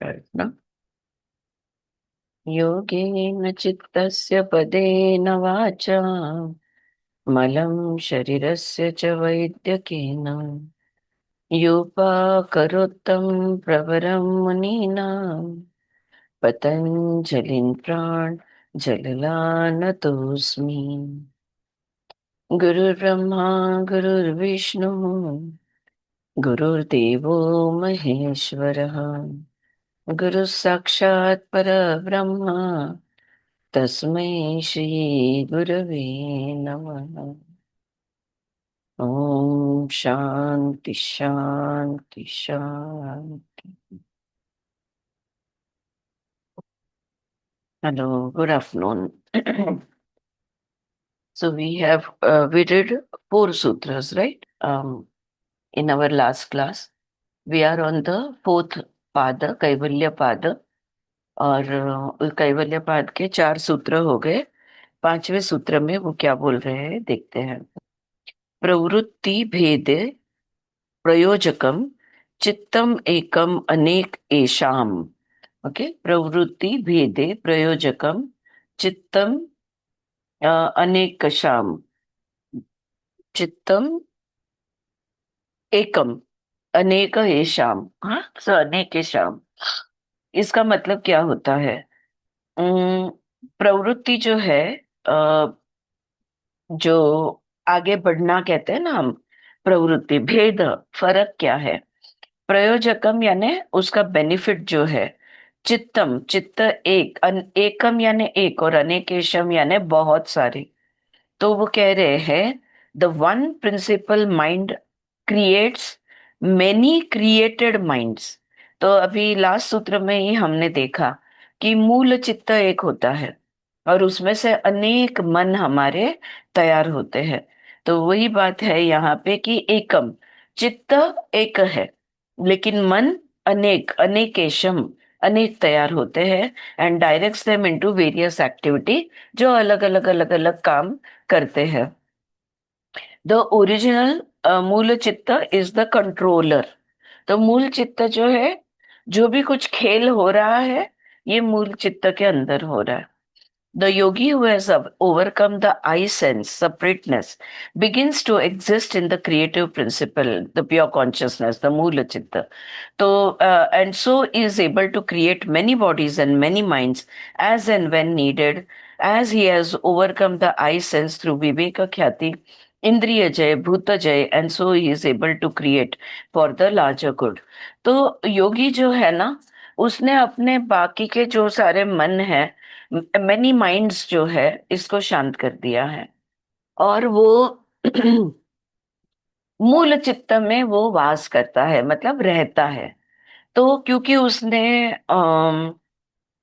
Right, no? योगेन चित्तस्य पदेन वाचा मलं शरीरस्य च वैद्यकेन योपाकरोत्तं प्रवरं मुनीनां पतञ्जलिं जललानतोऽस्मि। गुरुर्ब्रह्मा गुरुर्विष्णुः गुरुर्देवो महेश्वरः गुरुः साक्षात् परब्रह्म तस्मै श्री गुरवे नमः। ओम शांति शांति शांति। Hello, good afternoon. So we did four sutras, right? In our last class, we are on the fourth पाद कैवल्य पाद और कैवल्य पाद के चार सूत्र हो गए। पांचवें सूत्र में वो क्या बोल रहे हैं देखते हैं। प्रवृत्ति भेदे प्रयोजकम चित्तम एकम अनेक एषाम। ओके, प्रवृत्ति भेदे प्रयोजकम चित्तम अनेकशाम। चित्तम एकम अनेक एषाम। हाँ, सो अनेकेशाम इसका मतलब क्या होता है? प्रवृत्ति जो है, जो आगे बढ़ना कहते हैं ना हम, प्रवृत्ति भेद फर्क क्या है? प्रयोजकम यानी उसका बेनिफिट जो है, चित्तम चित्त एक, एकम यानी एक और अनेकेशम यानी बहुत सारे। तो वो कह रहे हैं the one principal mind creates many created minds. तो अभी लास्ट सूत्र में ही हमने देखा कि मूल चित्त एक होता है और उसमें से अनेक मन हमारे तैयार होते हैं। तो वही बात है यहाँ पे कि एकम चित्त एक है, लेकिन मन अनेक अनेकेशम अनेक तैयार होते हैं and directs them into various activity, जो अलग अलग काम करते हैं। द ओरिजिनल मूल चित्त इज द कंट्रोलर। तो मूल चित्त जो है, जो भी कुछ खेल हो रहा है, ये मूल चित्त के अंदर हो रहा है। The yogi who has overcome the I sense, separateness, begins to exist in the creative principle, the pure consciousness, the Mula Chitta. So, and so is able to create many bodies and many minds as and when needed, as he has overcome the I sense through Viveka Khyati, Indriya Jay, Bhuta Jay, and so he is able to create for the larger good. तो योगी जो है ना, उसने अपने बाकी के जो सारे मन है, मेनी माइंड्स जो है, इसको शांत कर दिया है और वो मूल चित्त में वो वास करता है, मतलब रहता है। तो क्योंकि उसने अ,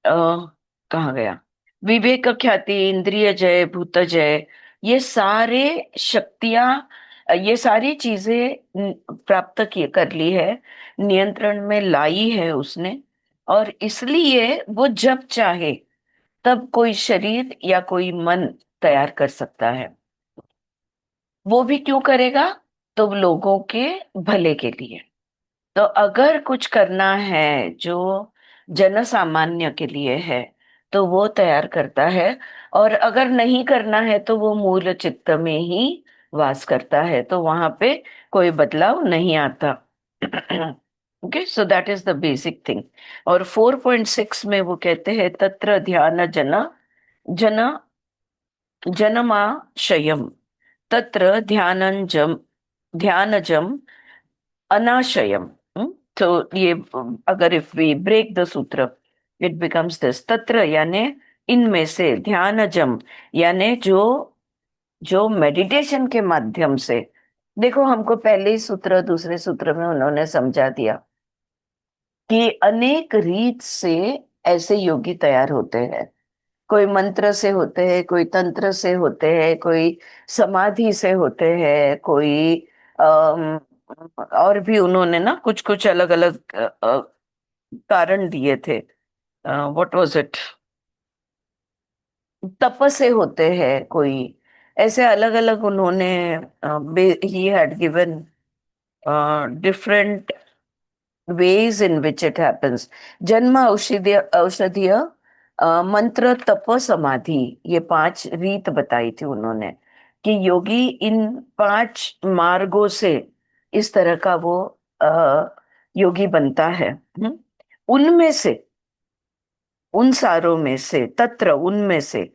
कहाँ गया, विवेक ख्याति, इंद्रिय जय, भूत जय, ये सारे शक्तियां, ये सारी चीजें प्राप्त की कर ली है, नियंत्रण में लाई है उसने। और इसलिए वो जब चाहे तब कोई शरीर या कोई मन तैयार कर सकता है। वो भी क्यों करेगा? तो लोगों के भले के लिए। तो अगर कुछ करना है जो जन सामान्य के लिए है, तो वो तैयार करता है। और अगर नहीं करना है तो वो मूल चित्त में ही वास करता है, तो वहां पे कोई बदलाव नहीं आता। Okay, so that is the basic thing. और 4.6 में वो कहते हैं तत्र ध्यान जन जनमाशयम, तत्र ध्यानजम अनाशयम। तो ये, अगर इफ वी ब्रेक द सूत्र, इट बिकम्स दिस, तत्र यानी इनमें से, ध्यानजम यानी जो जो मेडिटेशन के माध्यम से, देखो हमको पहले ही सूत्र, दूसरे सूत्र में उन्होंने समझा दिया कि अनेक रीत से ऐसे योगी तैयार होते हैं। कोई मंत्र से होते हैं, कोई तंत्र से होते हैं, कोई समाधि से होते हैं, कोई अम, और भी उन्होंने ना कुछ कुछ अलग अलग कारण दिए थे। व्हाट वाज इट, तप से होते हैं कोई, ऐसे अलग अलग उन्होंने, he had given different ways in which it happens. जन्म, औषधीय औषधीय, मंत्र, तप, समाधि, ये 5 रीत बताई थी उन्होंने कि योगी इन 5 मार्गों से इस तरह का वो योगी बनता है। उनमें से, उन सारों में से, तत्र उनमें से,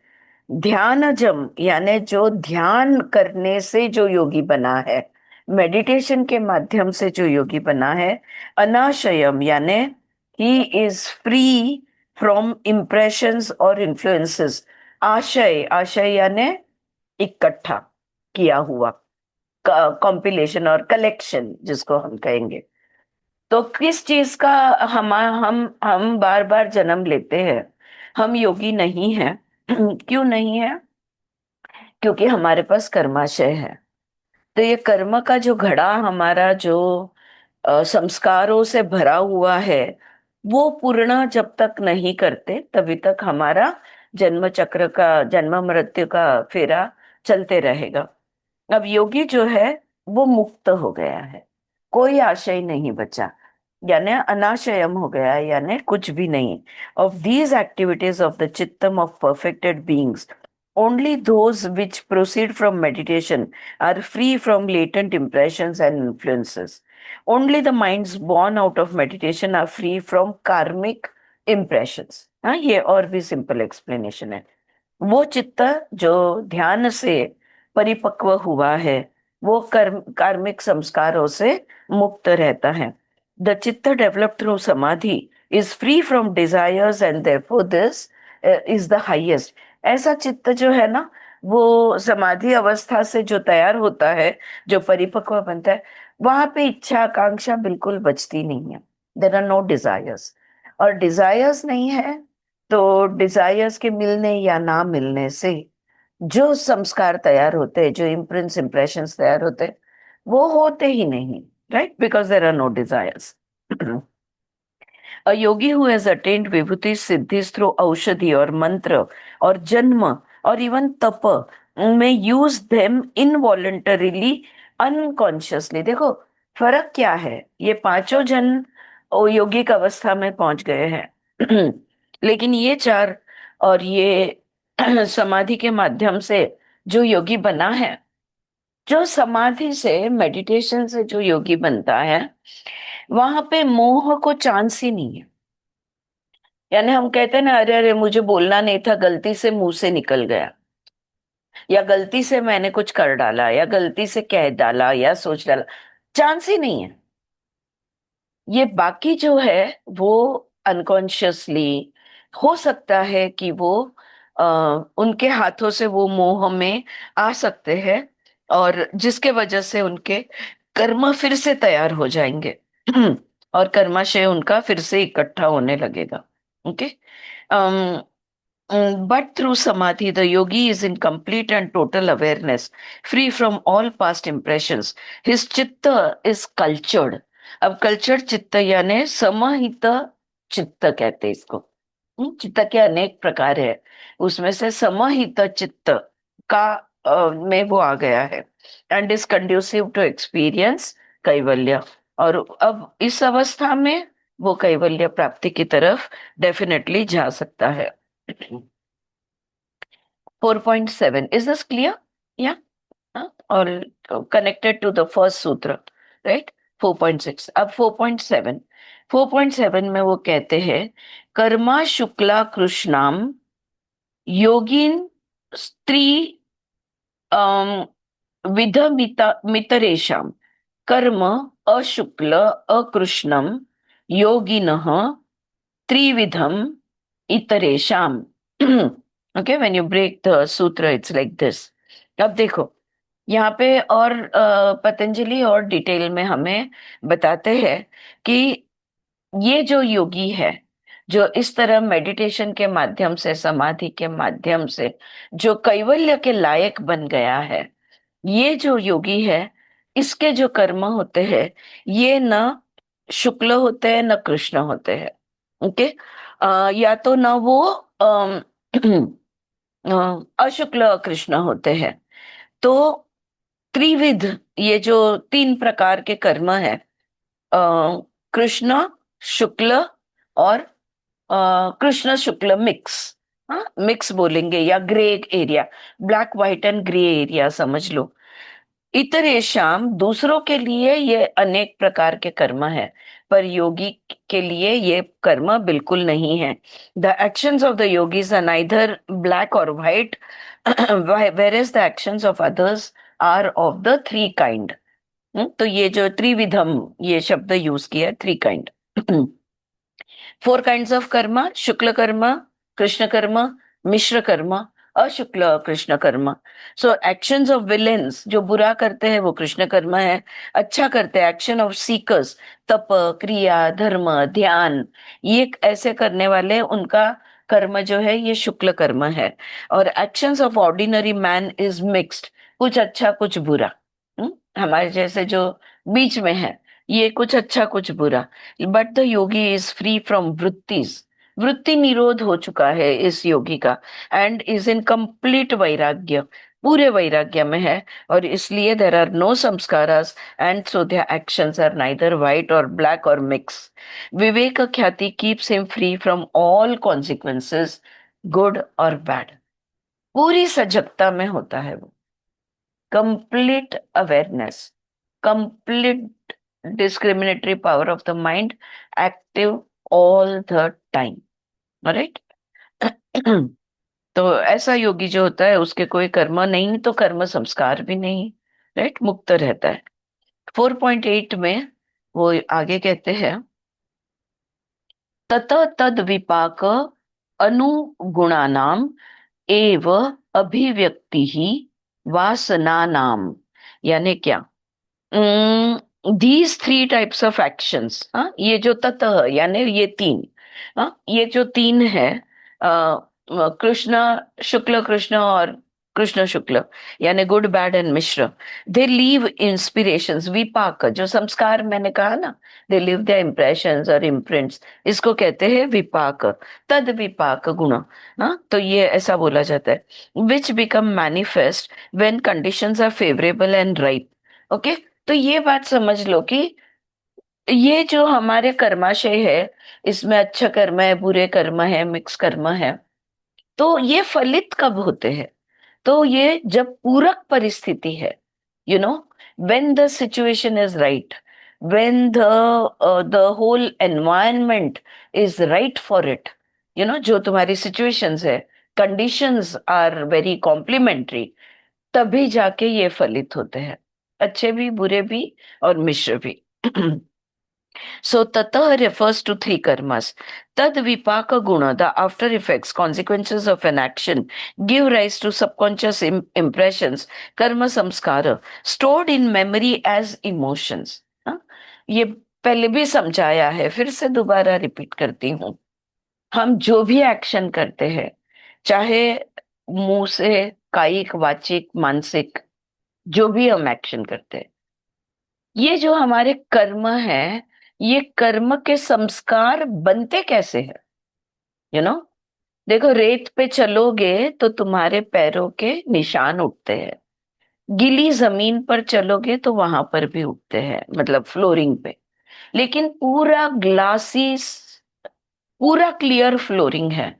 ध्यानजम यानी जो ध्यान करने से जो योगी बना है, मेडिटेशन के माध्यम से जो योगी बना है, अनाशयम यानी he is free from impressions और इन्फ्लुएंसेस। आशय, आशय यानी इकट्ठा किया हुआ, कॉम्पिलेशन और कलेक्शन जिसको हम कहेंगे। तो किस चीज का हम बार बार जन्म लेते हैं? हम योगी नहीं हैं। क्यों नहीं है? क्योंकि हमारे पास कर्माशय है। तो ये कर्म का जो घड़ा हमारा जो संस्कारों से भरा हुआ है, वो पूर्ण जब तक नहीं करते तभी तक हमारा जन्म चक्र का, जन्म मृत्यु का फेरा चलते रहेगा। अब योगी जो है वो मुक्त हो गया है, कोई आशय नहीं बचा, यानी अनाशयम हो गया है, यानी कुछ भी नहीं। Of these activities of the चित्तम of perfected beings, only those which proceed from meditation are free from latent impressions and influences. Only the minds born out of meditation are free from karmic impressions. हाँ, ये और भी simple explanation है। वो चित्त जो ध्यान से परिपक्व हुआ है, वो कार्मिक संस्कारों से मुक्त रहता है। द चित्त डेवलप्ड थ्रू समाधि is free from desires and therefore this is the highest. ऐसा चित्त जो है ना, वो समाधि अवस्था से जो तैयार होता है, जो परिपक्व बनता है, वहां पे इच्छा आकांक्षा बिल्कुल बचती नहीं है। There are no desires. और डिजायर्स नहीं है तो डिजायर्स के मिलने या ना मिलने से जो संस्कार तैयार होते हैं, जो इम्प्रिंट्स इंप्रेशंस तैयार होते हैं, वो होते ही नहीं। Right, because there are no desires. A yogi who has attained vibhuti siddhis through औषधि और मंत्र और जन्म और इवन तप में यूज देम इनवॉलंटरीली, अनकॉन्शियसली। देखो फर्क क्या है, ये पांचों जन योगिक अवस्था में पहुंच गए हैं। लेकिन ये 4 और ये समाधि के माध्यम से जो योगी बना है, जो समाधि से, मेडिटेशन से जो योगी बनता है, वहां पे मोह को चांस ही नहीं है। यानी हम कहते हैं ना, अरे अरे मुझे बोलना नहीं था, गलती से मुंह से निकल गया, या गलती से मैंने कुछ कर डाला, या गलती से कह डाला या सोच डाला, चांस ही नहीं है। ये बाकी जो है वो अनकॉन्शियसली हो सकता है कि वो उनके हाथों से वो मोह में आ सकते हैं, और जिसके वजह से उनके कर्म फिर से तैयार हो जाएंगे। और कर्माशय उनका फिर से इकट्ठा होने लगेगा। Okay. But through samadhi, the yogi is in complete and total awareness, free from all past impressions. His chitta is cultured. अब कल्चर्ड चित्त यानी समहित चित्त कहते हैं इसको। चित्त के अनेक प्रकार है, उसमें से समहित चित्त का में वो आ गया है। And is conducive to experience कैवल्य। और अब इस अवस्था में वो कैवल्य प्राप्ति की तरफ डेफिनेटली जा सकता है। 4.7, is this clear? Yeah. Or connected to the first sutra, right? 4.6, अब 4.7, 4.7 में वो कहते हैं, कर्मा शुक्ला कृष्णाम योगिन स्त्री विध मितरेशम, कर्म अशुक्ल अकृष्णम योगिनः त्रिविधम इतरेशम। Okay, when you break the सूत्र इट्स लाइक दिस। अब देखो यहाँ पे, और पतंजलि और डिटेल में हमें बताते हैं कि ये जो योगी है, जो इस तरह मेडिटेशन के माध्यम से, समाधि के माध्यम से जो कैवल्य के लायक बन गया है, ये जो योगी है, इसके जो कर्म होते हैं, ये न शुक्ल होते हैं न कृष्ण होते हैं। ओके। या तो न वो अशुक्ल कृष्ण होते हैं। तो त्रिविध, ये जो 3 प्रकार के कर्म है, कृष्ण शुक्ल और कृष्ण शुक्ल मिक्स, हाँ मिक्स बोलेंगे, या grey area, black white and grey area समझ लो। इतरेशाम, दूसरों के लिए ये अनेक प्रकार के कर्म है, पर योगी के लिए ये कर्म बिल्कुल नहीं है। The actions of the yogis are neither black और white, whereas the actions of others are of the three kind। तो ये जो त्रिविधम, ये शब्द यूज किया है, three kind. Four kinds of karma: शुक्ल कर्म, कृष्ण कर्म, मिश्र कर्म, अशुक्ल कृष्ण कर्म। सो एक्शंस ऑफ विलेन्स, जो बुरा करते हैं वो कृष्ण कर्म है। अच्छा करते हैं, एक्शन ऑफ सीकर्स, तप, क्रिया, धर्म, ध्यान, ये ऐसे करने वाले, उनका कर्म जो है ये शुक्ल कर्म है। और actions of ordinary man is mixed, कुछ अच्छा कुछ बुरा। हमारे जैसे जो बीच में है, ये कुछ अच्छा कुछ बुरा। But the yogi is free from वृत्तिस, वृत्ति निरोध हो चुका है इस योगी का। एंड इज इन कंप्लीट वैराग्य, पूरे वैराग्य में है। और इसलिए देर आर नो संस्कारास, and so their actions are neither white और ब्लैक और मिक्स। विवेक ख्याति keeps him free from all consequences, good और बैड। पूरी सजगता में होता है वो, complete awareness, complete discriminatory power of the mind active all the time, right. तो ऐसा योगी जो होता है उसके कोई कर्म नहीं, तो कर्म संस्कार भी नहीं, राइट, मुक्त रहता है। 4.8 में वो आगे कहते हैं, तत तद विपाक अनुगुणानाम एव अभिव्यक्ति ही वासना नाम। यानी क्या, these three types of actions, ये जो ततः यानी ये तीन, ये जो तीन है, कृष्ण शुक्ल कृष्ण और कृष्ण शुक्ल, यानी गुड बैड एंड मिश्र, दे लीव इंस्पिरेशंस, विपाक जो संस्कार मैंने कहा ना, दे लीव द इम्प्रेशंस और इम्प्रिंट्स, इसको कहते हैं विपाक। तद विपाक गुण, तो ये ऐसा बोला जाता है, which become manifest when conditions are favourable and right. Okay, तो ये बात समझ लो कि ये जो हमारे कर्माशय है, इसमें अच्छा कर्म है, बुरे कर्म है, मिक्स कर्म है, तो ये फलित कब होते हैं? तो ये जब पूरक परिस्थिति है, you know, when the situation is right, when the whole environment is right for it, जो तुम्हारी सिचुएशंस है, कंडीशंस आर वेरी कॉम्प्लीमेंट्री, तभी जाके ये फलित होते हैं, अच्छे भी बुरे भी और मिश्र भी। So tata refers to three karmas. Tad vipaka guna, the after effects, consequences of an action, give rise to subconscious impressions, karma samskara, stored in memory as emotions. हाँ? ये पहले भी समझाया है, फिर से दोबारा रिपीट करती हूँ। हम जो भी एक्शन करते हैं, चाहे मुंह से, कायिक, वाचिक, मानसिक, जो भी हम एक्शन करते हैं, ये जो हमारे कर्म है, ये कर्म के संस्कार बनते कैसे हैं? यू नो देखो, रेत पे चलोगे तो तुम्हारे पैरों के निशान उठते हैं, गीली जमीन पर चलोगे तो वहां पर भी उठते हैं, मतलब फ्लोरिंग पे। लेकिन पूरा ग्लासी, पूरा क्लियर फ्लोरिंग है,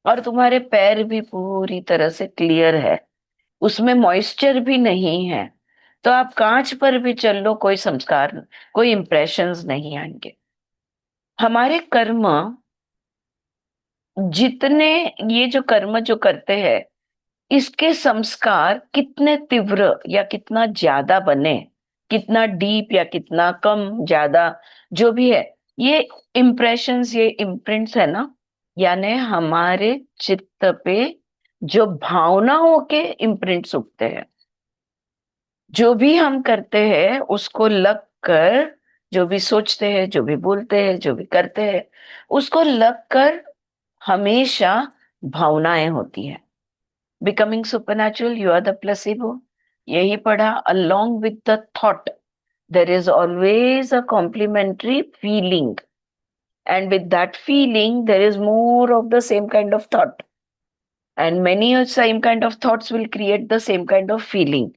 और तुम्हारे पैर भी पूरी तरह से क्लियर है, उसमें मॉइस्चर भी नहीं है, तो आप कांच पर भी चल लो, कोई संस्कार, कोई इंप्रेशंस नहीं आएंगे। हमारे कर्म जितने, ये जो कर्म जो करते हैं, इसके संस्कार कितने तीव्र या कितना ज्यादा बने, कितना डीप या कितना कम ज्यादा, जो भी है, ये इम्प्रेशंस, ये इम्प्रिंट्स है ना, यानी हमारे चित्त पे जो भावनाओं के इम्प्रिंट्स उठते हैं, जो भी हम करते हैं उसको लग कर, जो भी सोचते हैं, जो भी बोलते हैं, जो भी करते हैं, उसको लग कर हमेशा भावनाएं होती है। Becoming supernatural, you are the placebo, यही पढ़ा। Along with the thought there is always a complementary feeling, and with that feeling there is more of the same kind of thought, and many same kind of thoughts will create the same kind of feeling.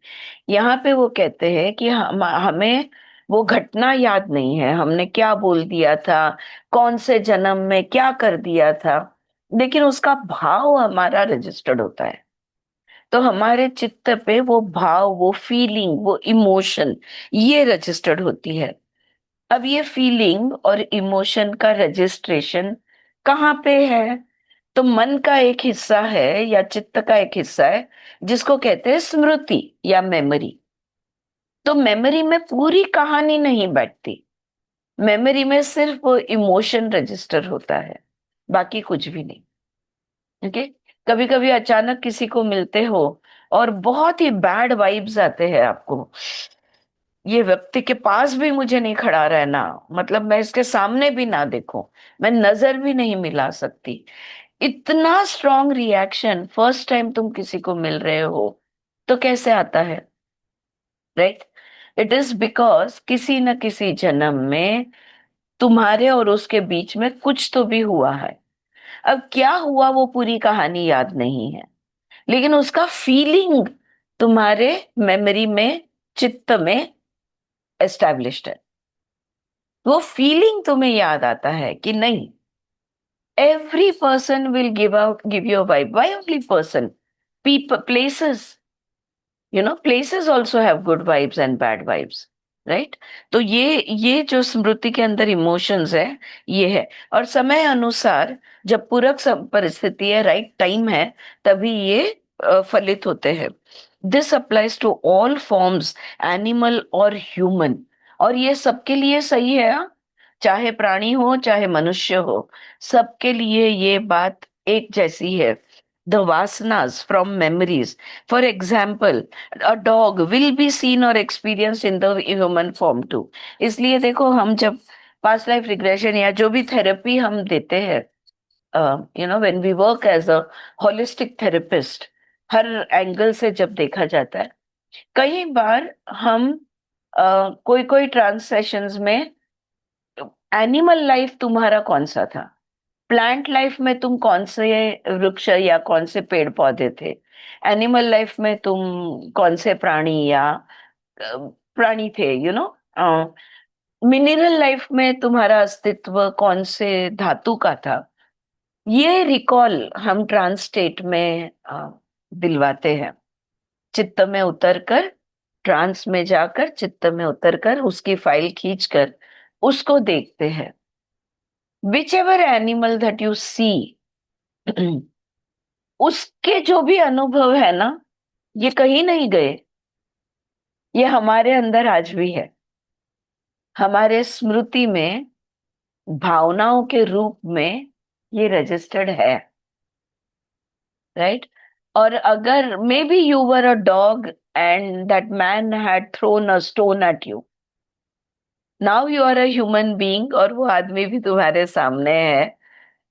यहाँ पे वो कहते हैं कि हमें वो घटना याद नहीं है, हमने क्या बोल दिया था, कौन से जन्म में क्या कर दिया था, लेकिन उसका भाव हमारा रजिस्टर्ड होता है। तो हमारे चित्त पे वो भाव, वो फीलिंग, वो इमोशन, ये रजिस्टर्ड होती है। अब ये फीलिंग और इमोशन का रजिस्ट्रेशन कहाँ पे है? तो मन का एक हिस्सा है या चित्त का एक हिस्सा है जिसको कहते हैं स्मृति या मेमोरी। तो मेमोरी में पूरी कहानी नहीं बैठती, मेमोरी में सिर्फ वो इमोशन रजिस्टर होता है, बाकी कुछ भी नहीं। ओके। कभी कभी अचानक किसी को मिलते हो और बहुत ही बैड वाइब्स आते हैं आपको, ये व्यक्ति के पास भी मुझे नहीं खड़ा रहना, मतलब मैं इसके सामने भी ना देखूं, मैं नजर भी नहीं मिला सकती। इतना स्ट्रॉन्ग रिएक्शन फर्स्ट टाइम तुम किसी को मिल रहे हो तो कैसे आता है? राइट। इट इज बिकॉज किसी न किसी जन्म में तुम्हारे और उसके बीच में कुछ तो भी हुआ है। अब क्या हुआ वो पूरी कहानी याद नहीं है, लेकिन उसका फीलिंग तुम्हारे मेमोरी में, चित्त में एस्टैब्लिश्ड है। वो फीलिंग तुम्हें याद आता है कि नहीं। Every person will give you a vibe. Why only person? People, places, places also have good vibes and bad vibes. Right. तो ये जो स्मृति के अंदर इमोशंस है, ये है। और समय अनुसार जब पूरक परिस्थिति है, राइट टाइम है, तभी ये फलित होते हैं। This applies to all forms, animal और ह्यूमन। और ये सबके लिए सही है, हाँ? चाहे प्राणी हो चाहे मनुष्य हो, सबके लिए ये बात एक जैसी है। द वासनास from memories, for example, a dog will be seen और experience in the human form too. इसलिए देखो, हम जब पास्ट लाइफ रिग्रेशन या जो भी थेरेपी हम देते हैं, when we work as a holistic therapist, हर एंगल से जब देखा जाता है, कई बार हम कोई कोई ट्रांस सेशंस में एनिमल लाइफ तुम्हारा कौन सा था, प्लांट लाइफ में तुम कौन से वृक्ष या कौन से पेड़ पौधे थे, एनिमल लाइफ में तुम कौन से प्राणी या प्राणी थे, मिनरल लाइफ में तुम्हारा अस्तित्व कौन से धातु का था। ये रिकॉल हम ट्रांस स्टेट में दिलवाते हैं। चित्त में उतरकर, ट्रांस में जाकर चित्त में उतरकर उसकी फाइल खींचकर उसको देखते हैं। Whichever animal that you see, उसके जो भी अनुभव है ना, ये कहीं नहीं गए, ये हमारे अंदर आज भी है, हमारे स्मृति में, भावनाओं के रूप में ये रजिस्टर्ड है। राइट। और अगर maybe you were a dog and that man had thrown a stone at you, now you are a human being और वो आदमी भी तुम्हारे सामने है,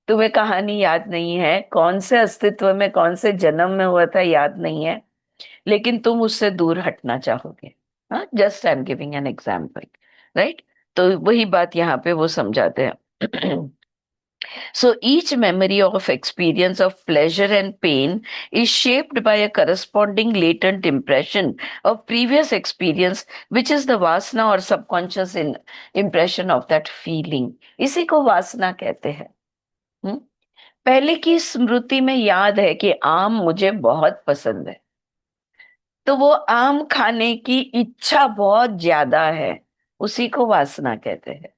तुम्हें कहानी याद नहीं है, कौन से अस्तित्व में कौन से जन्म में हुआ था याद नहीं है, लेकिन तुम उससे दूर हटना चाहोगे। हाँ, just I am giving an example. Right. तो वही बात यहाँ पे वो समझाते हैं। So each memory of experience of pleasure and pain is shaped by a corresponding latent impression of previous experience, which is the vasana or subconscious impression of that feeling. इसी को वासना कहते हैं। हम्म? पहले की स्मृति में याद है कि आम मुझे बहुत पसंद है, तो वो आम खाने की इच्छा बहुत ज्यादा है, उसी को वासना कहते हैं।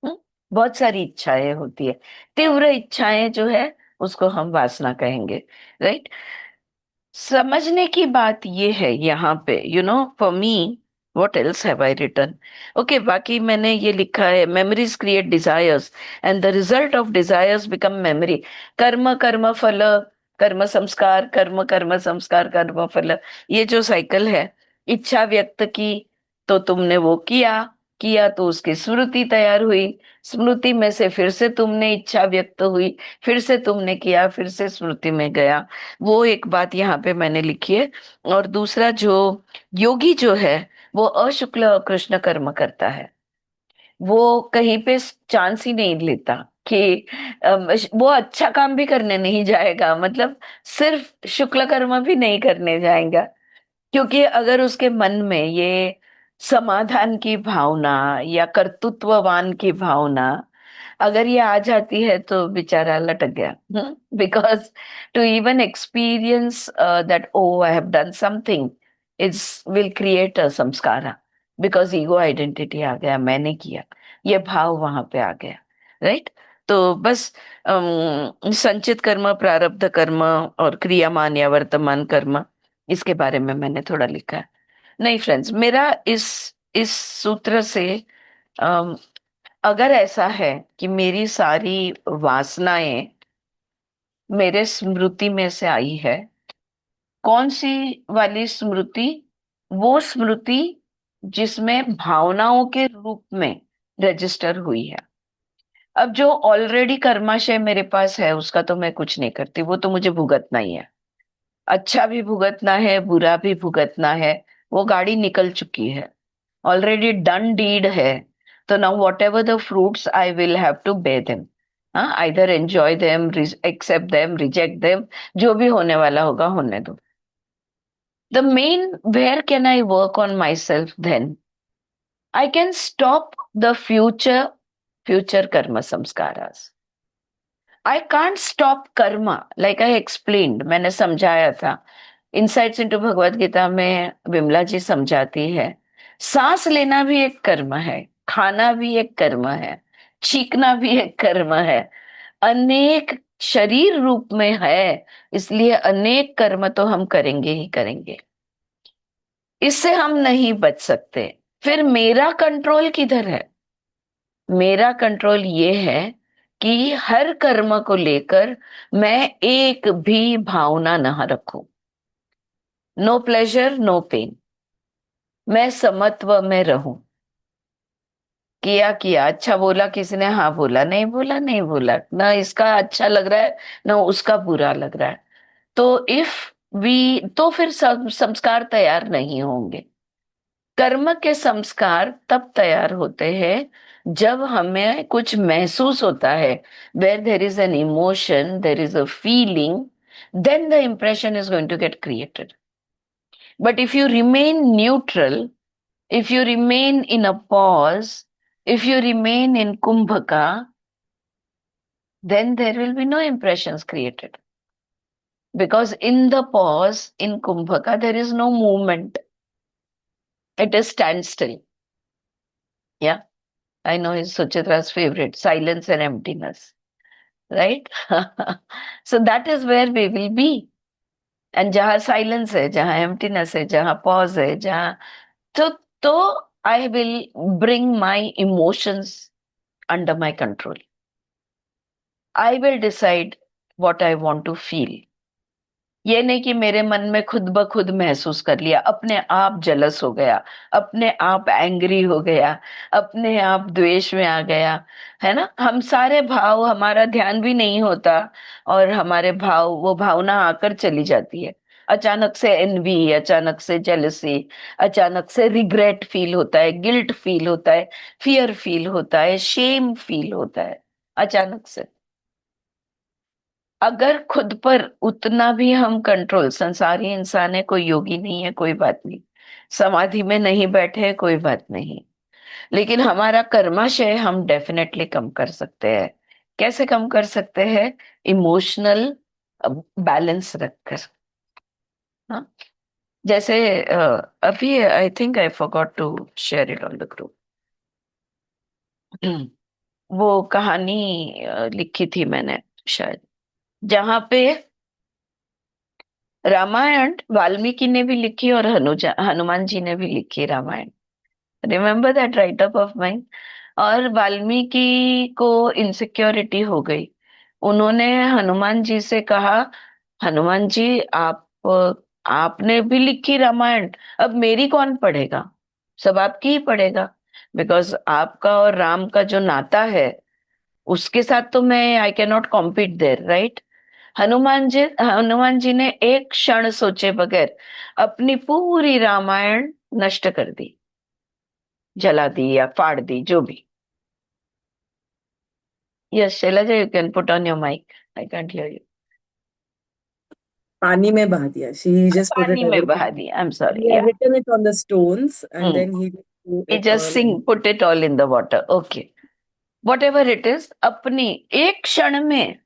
हम्म? बहुत सारी इच्छाएं होती है, तीव्र इच्छाएं जो है उसको हम वासना कहेंगे। राइट। समझने की बात ये है यहाँ पे, for me, what else have I written? Okay, बाकी मैंने ये लिखा है, memories create desires and the result of desires become memory. कर्म कर्म फल, कर्म संस्कार, कर्म कर्म संस्कार, कर्म फल, ये जो साइकिल है, इच्छा व्यक्त की तो तुमने वो किया, किया तो उसकी स्मृति तैयार हुई, स्मृति में से फिर से तुमने इच्छा व्यक्त हुई, फिर से तुमने किया, फिर से स्मृति में गया। वो एक बात यहाँ पे मैंने लिखी है। और दूसरा, जो योगी जो है वो अशुक्ल अकृष्ण कर्म करता है, वो कहीं पे चांस ही नहीं लेता कि वो अच्छा काम भी करने नहीं जाएगा, मतलब सिर्फ शुक्ल कर्म भी नहीं करने जाएगा। क्योंकि अगर उसके मन में ये समाधान की भावना या कर्तृत्ववान की भावना, अगर ये आ जाती है तो बेचारा लटक गया। Because to even experience that oh I have done something is will create a संस्कारा, बिकॉज ईगो आइडेंटिटी आ गया, मैंने किया, ये भाव वहां पे आ गया। राइट। तो बस संचित कर्म, प्रारब्ध कर्म और क्रियामान या वर्तमान कर्म, इसके बारे में मैंने थोड़ा लिखा है। नहीं फ्रेंड्स, मेरा इस सूत्र से अम, अगर ऐसा है कि मेरी सारी वासनाएं मेरे स्मृति में से आई है, कौन सी वाली स्मृति? वो स्मृति जिसमें भावनाओं के रूप में रजिस्टर हुई है। अब जो ऑलरेडी कर्माशय मेरे पास है उसका तो मैं कुछ नहीं करती, वो तो मुझे भुगतना ही है। अच्छा भी भुगतना है, बुरा भी भुगतना है, वो गाड़ी निकल चुकी है, ऑलरेडी डन डीड है। तो now whatever the fruits I will have to bear them। हाँ, either enjoy them, accept them, reject them, जो भी होने वाला होगा होने दो। The main, where can I work on myself then? I can stop the future कर्म संस्कारास। I can't stop karma, like I explained, मैंने समझाया था। इनसाइट्स इनटू भगवत गीता में विमला जी समझाती है, सांस लेना भी एक कर्म है, खाना भी एक कर्म है, छींकना भी एक कर्म है, अनेक शरीर रूप में है, इसलिए अनेक कर्म तो हम करेंगे ही करेंगे, इससे हम नहीं बच सकते। फिर मेरा कंट्रोल किधर है? मेरा कंट्रोल ये है कि हर कर्म को लेकर मैं एक भी भावना ना रखूं। नो प्लेजर, नो पेन, मैं समत्व में रहूं। किया किया, अच्छा बोला किसी ने, हाँ बोला, नहीं बोला नहीं बोला, ना इसका अच्छा लग रहा है ना उसका बुरा लग रहा है। तो इफ वी, तो फिर संस्कार तैयार नहीं होंगे। कर्म के संस्कार तब तैयार होते हैं जब हमें कुछ महसूस होता है, where there is an emotion, there is a feeling, then the impression is going to get created. But if you remain neutral, if you remain in a pause, if you remain in kumbhaka, then there will be no impressions created. Because in the pause, in kumbhaka, there is no movement. It is standstill. Yeah, I know it's Suchitra's favorite, silence and emptiness, right? So that is where we will be. And जहाँ silence है, जहाँ emptiness है, जहाँ pause है, जहाँ, तो तो I will bring my emotions under my control. I will decide what I want to feel. ये नहीं कि मेरे मन में खुद ब खुद महसूस कर लिया, अपने आप जलस हो गया, अपने आप एंग्री हो गया, अपने आप द्वेष में आ गया, है ना। हम सारे भाव, हमारा ध्यान भी नहीं होता, और हमारे भाव, वो भावना आकर चली जाती है। अचानक से एनवी, अचानक से जेलसी, अचानक से रिग्रेट फील होता है, गिल्ट फील होता है, फियर फील होता है, शेम फील होता है, अचानक से। अगर खुद पर उतना भी हम कंट्रोल, संसारी इंसान है, कोई योगी नहीं है, कोई बात नहीं, समाधि में नहीं बैठे हैं, कोई बात नहीं, लेकिन हमारा कर्माशय हम डेफिनेटली कम कर सकते हैं। कैसे कम कर सकते हैं? इमोशनल बैलेंस रखकर। हाँ, जैसे अभी I think I forgot to share it on the group. वो कहानी लिखी थी मैंने शायद, जहां पे रामायण वाल्मीकि ने भी लिखी और हनुमान जी ने भी लिखी Ramayana. Remember that write up of mind. और वाल्मीकि को इनसिक्योरिटी हो गई, उन्होंने हनुमान जी से कहा, हनुमान जी आपने भी लिखी रामायण, अब मेरी कौन पढ़ेगा? सब आपकी ही पढ़ेगा, बिकॉज आपका और राम का जो नाता है उसके साथ तो मैं, I can not compete there, right. Hanuman ji ने एक क्षण सोचे बगैर अपनी पूरी रामायण नष्ट कर दी, जला दी या फाड़ दी, जो भी। Yes Shailaja, you can put on your mic, I can't hear you. पानी में बहा दिया. She just put it पानी में away. बहा दी, I am He sorry, had या। written it on the stones and hmm. then he It just all sing, put it all in the water. Okay. Whatever it is, अपनी एक क्षण में,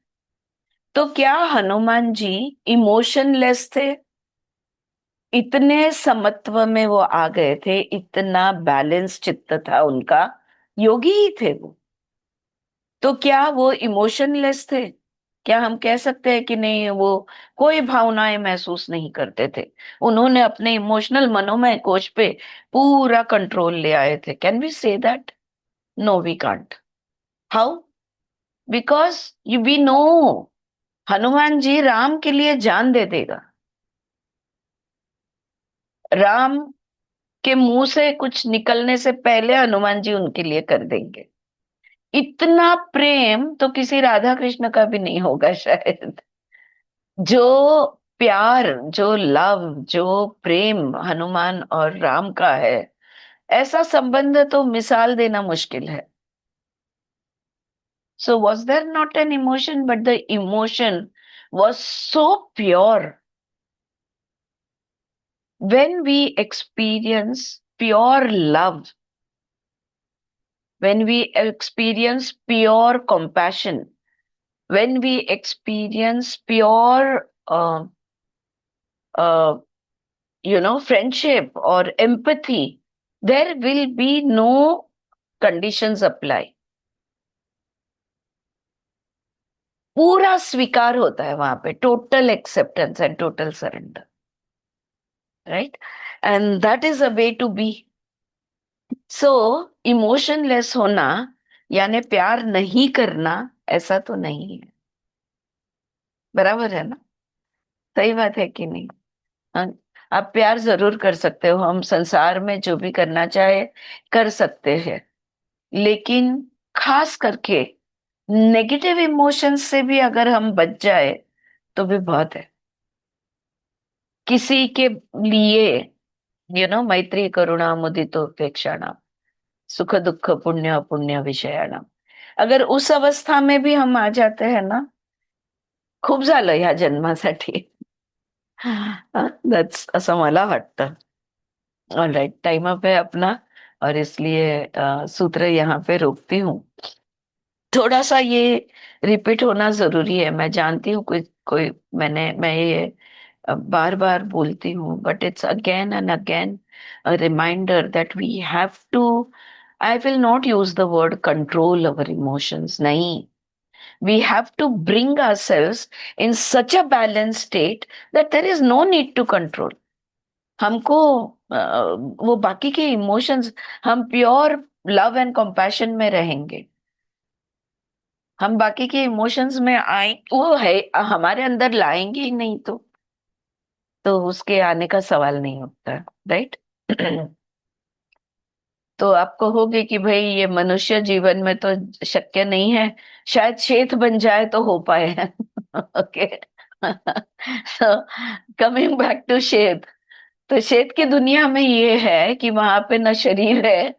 तो क्या हनुमान जी इमोशनलेस थे? इतने समत्व में वो आ गए थे, इतना बैलेंस चित्त था उनका, योगी ही थे वो। तो क्या वो इमोशनलेस थे? क्या हम कह सकते हैं कि नहीं वो कोई भावनाएं महसूस नहीं करते थे? उन्होंने अपने इमोशनल मनोमय कोश पे पूरा कंट्रोल ले आए थे। Can we say that? No we can't. How? Because you we know Hanuman ji Ram के लिए जान दे देगा। राम के मुंह से कुछ निकलने से पहले हनुमान जी उनके लिए कर देंगे। इतना प्रेम तो किसी राधा कृष्ण का भी नहीं होगा शायद। जो प्यार, जो लव, जो प्रेम हनुमान और राम का है, ऐसा संबंध तो मिसाल देना मुश्किल है। So was there not an emotion, but the emotion was so pure. When we experience pure love, when we experience pure compassion, when we experience pure, uh, friendship or empathy, there will be no conditions apply. पूरा स्वीकार होता है वहां पे, total acceptance and total surrender, right? And that is a way to be. So emotionless होना यानी प्यार नहीं करना, ऐसा तो नहीं है। बराबर है ना? सही बात है कि नहीं? हाँ। आप प्यार जरूर कर सकते हो, हम संसार में जो भी करना चाहे कर सकते हैं, लेकिन खास करके नेगेटिव इमोशंस से भी अगर हम बच जाए तो भी बहुत है। किसी के लिए, मैत्री करुणा मुदितो उपेक्षाणाम, सुख दुख पुण्य अपुण्य विषयाणाम, अगर उस अवस्था में भी हम आ जाते हैं ना, खूप झालं ह्या जन्मासाठी। दॅट्स असं मला वाटतं। ऑलराइट, टाइम अप है अपना, और इसलिए सूत्र यहाँ पे रोकती हूँ। थोड़ा सा ये रिपीट होना जरूरी है, मैं जानती हूँ कोई कोई मैं ये बार बार बोलती हूँ, but it's again and again a reminder that we have to, I will not use the word control our emotions, नहीं, we have to bring ourselves in such a balanced state that there is no need to control। हमको वो बाकी के emotions, हम pure love and compassion में रहेंगे, हम बाकी के इमोशंस में आए वो है हमारे अंदर लाएंगे ही नहीं, तो उसके आने का सवाल नहीं उठता, राइट? तो आप कहोगे कि भाई ये मनुष्य जीवन में तो शक्य नहीं है, शायद शेथ बन जाए तो हो पाए। Okay. So coming back to Seth, तो शेथ की दुनिया में ये है कि वहां पे न शरीर है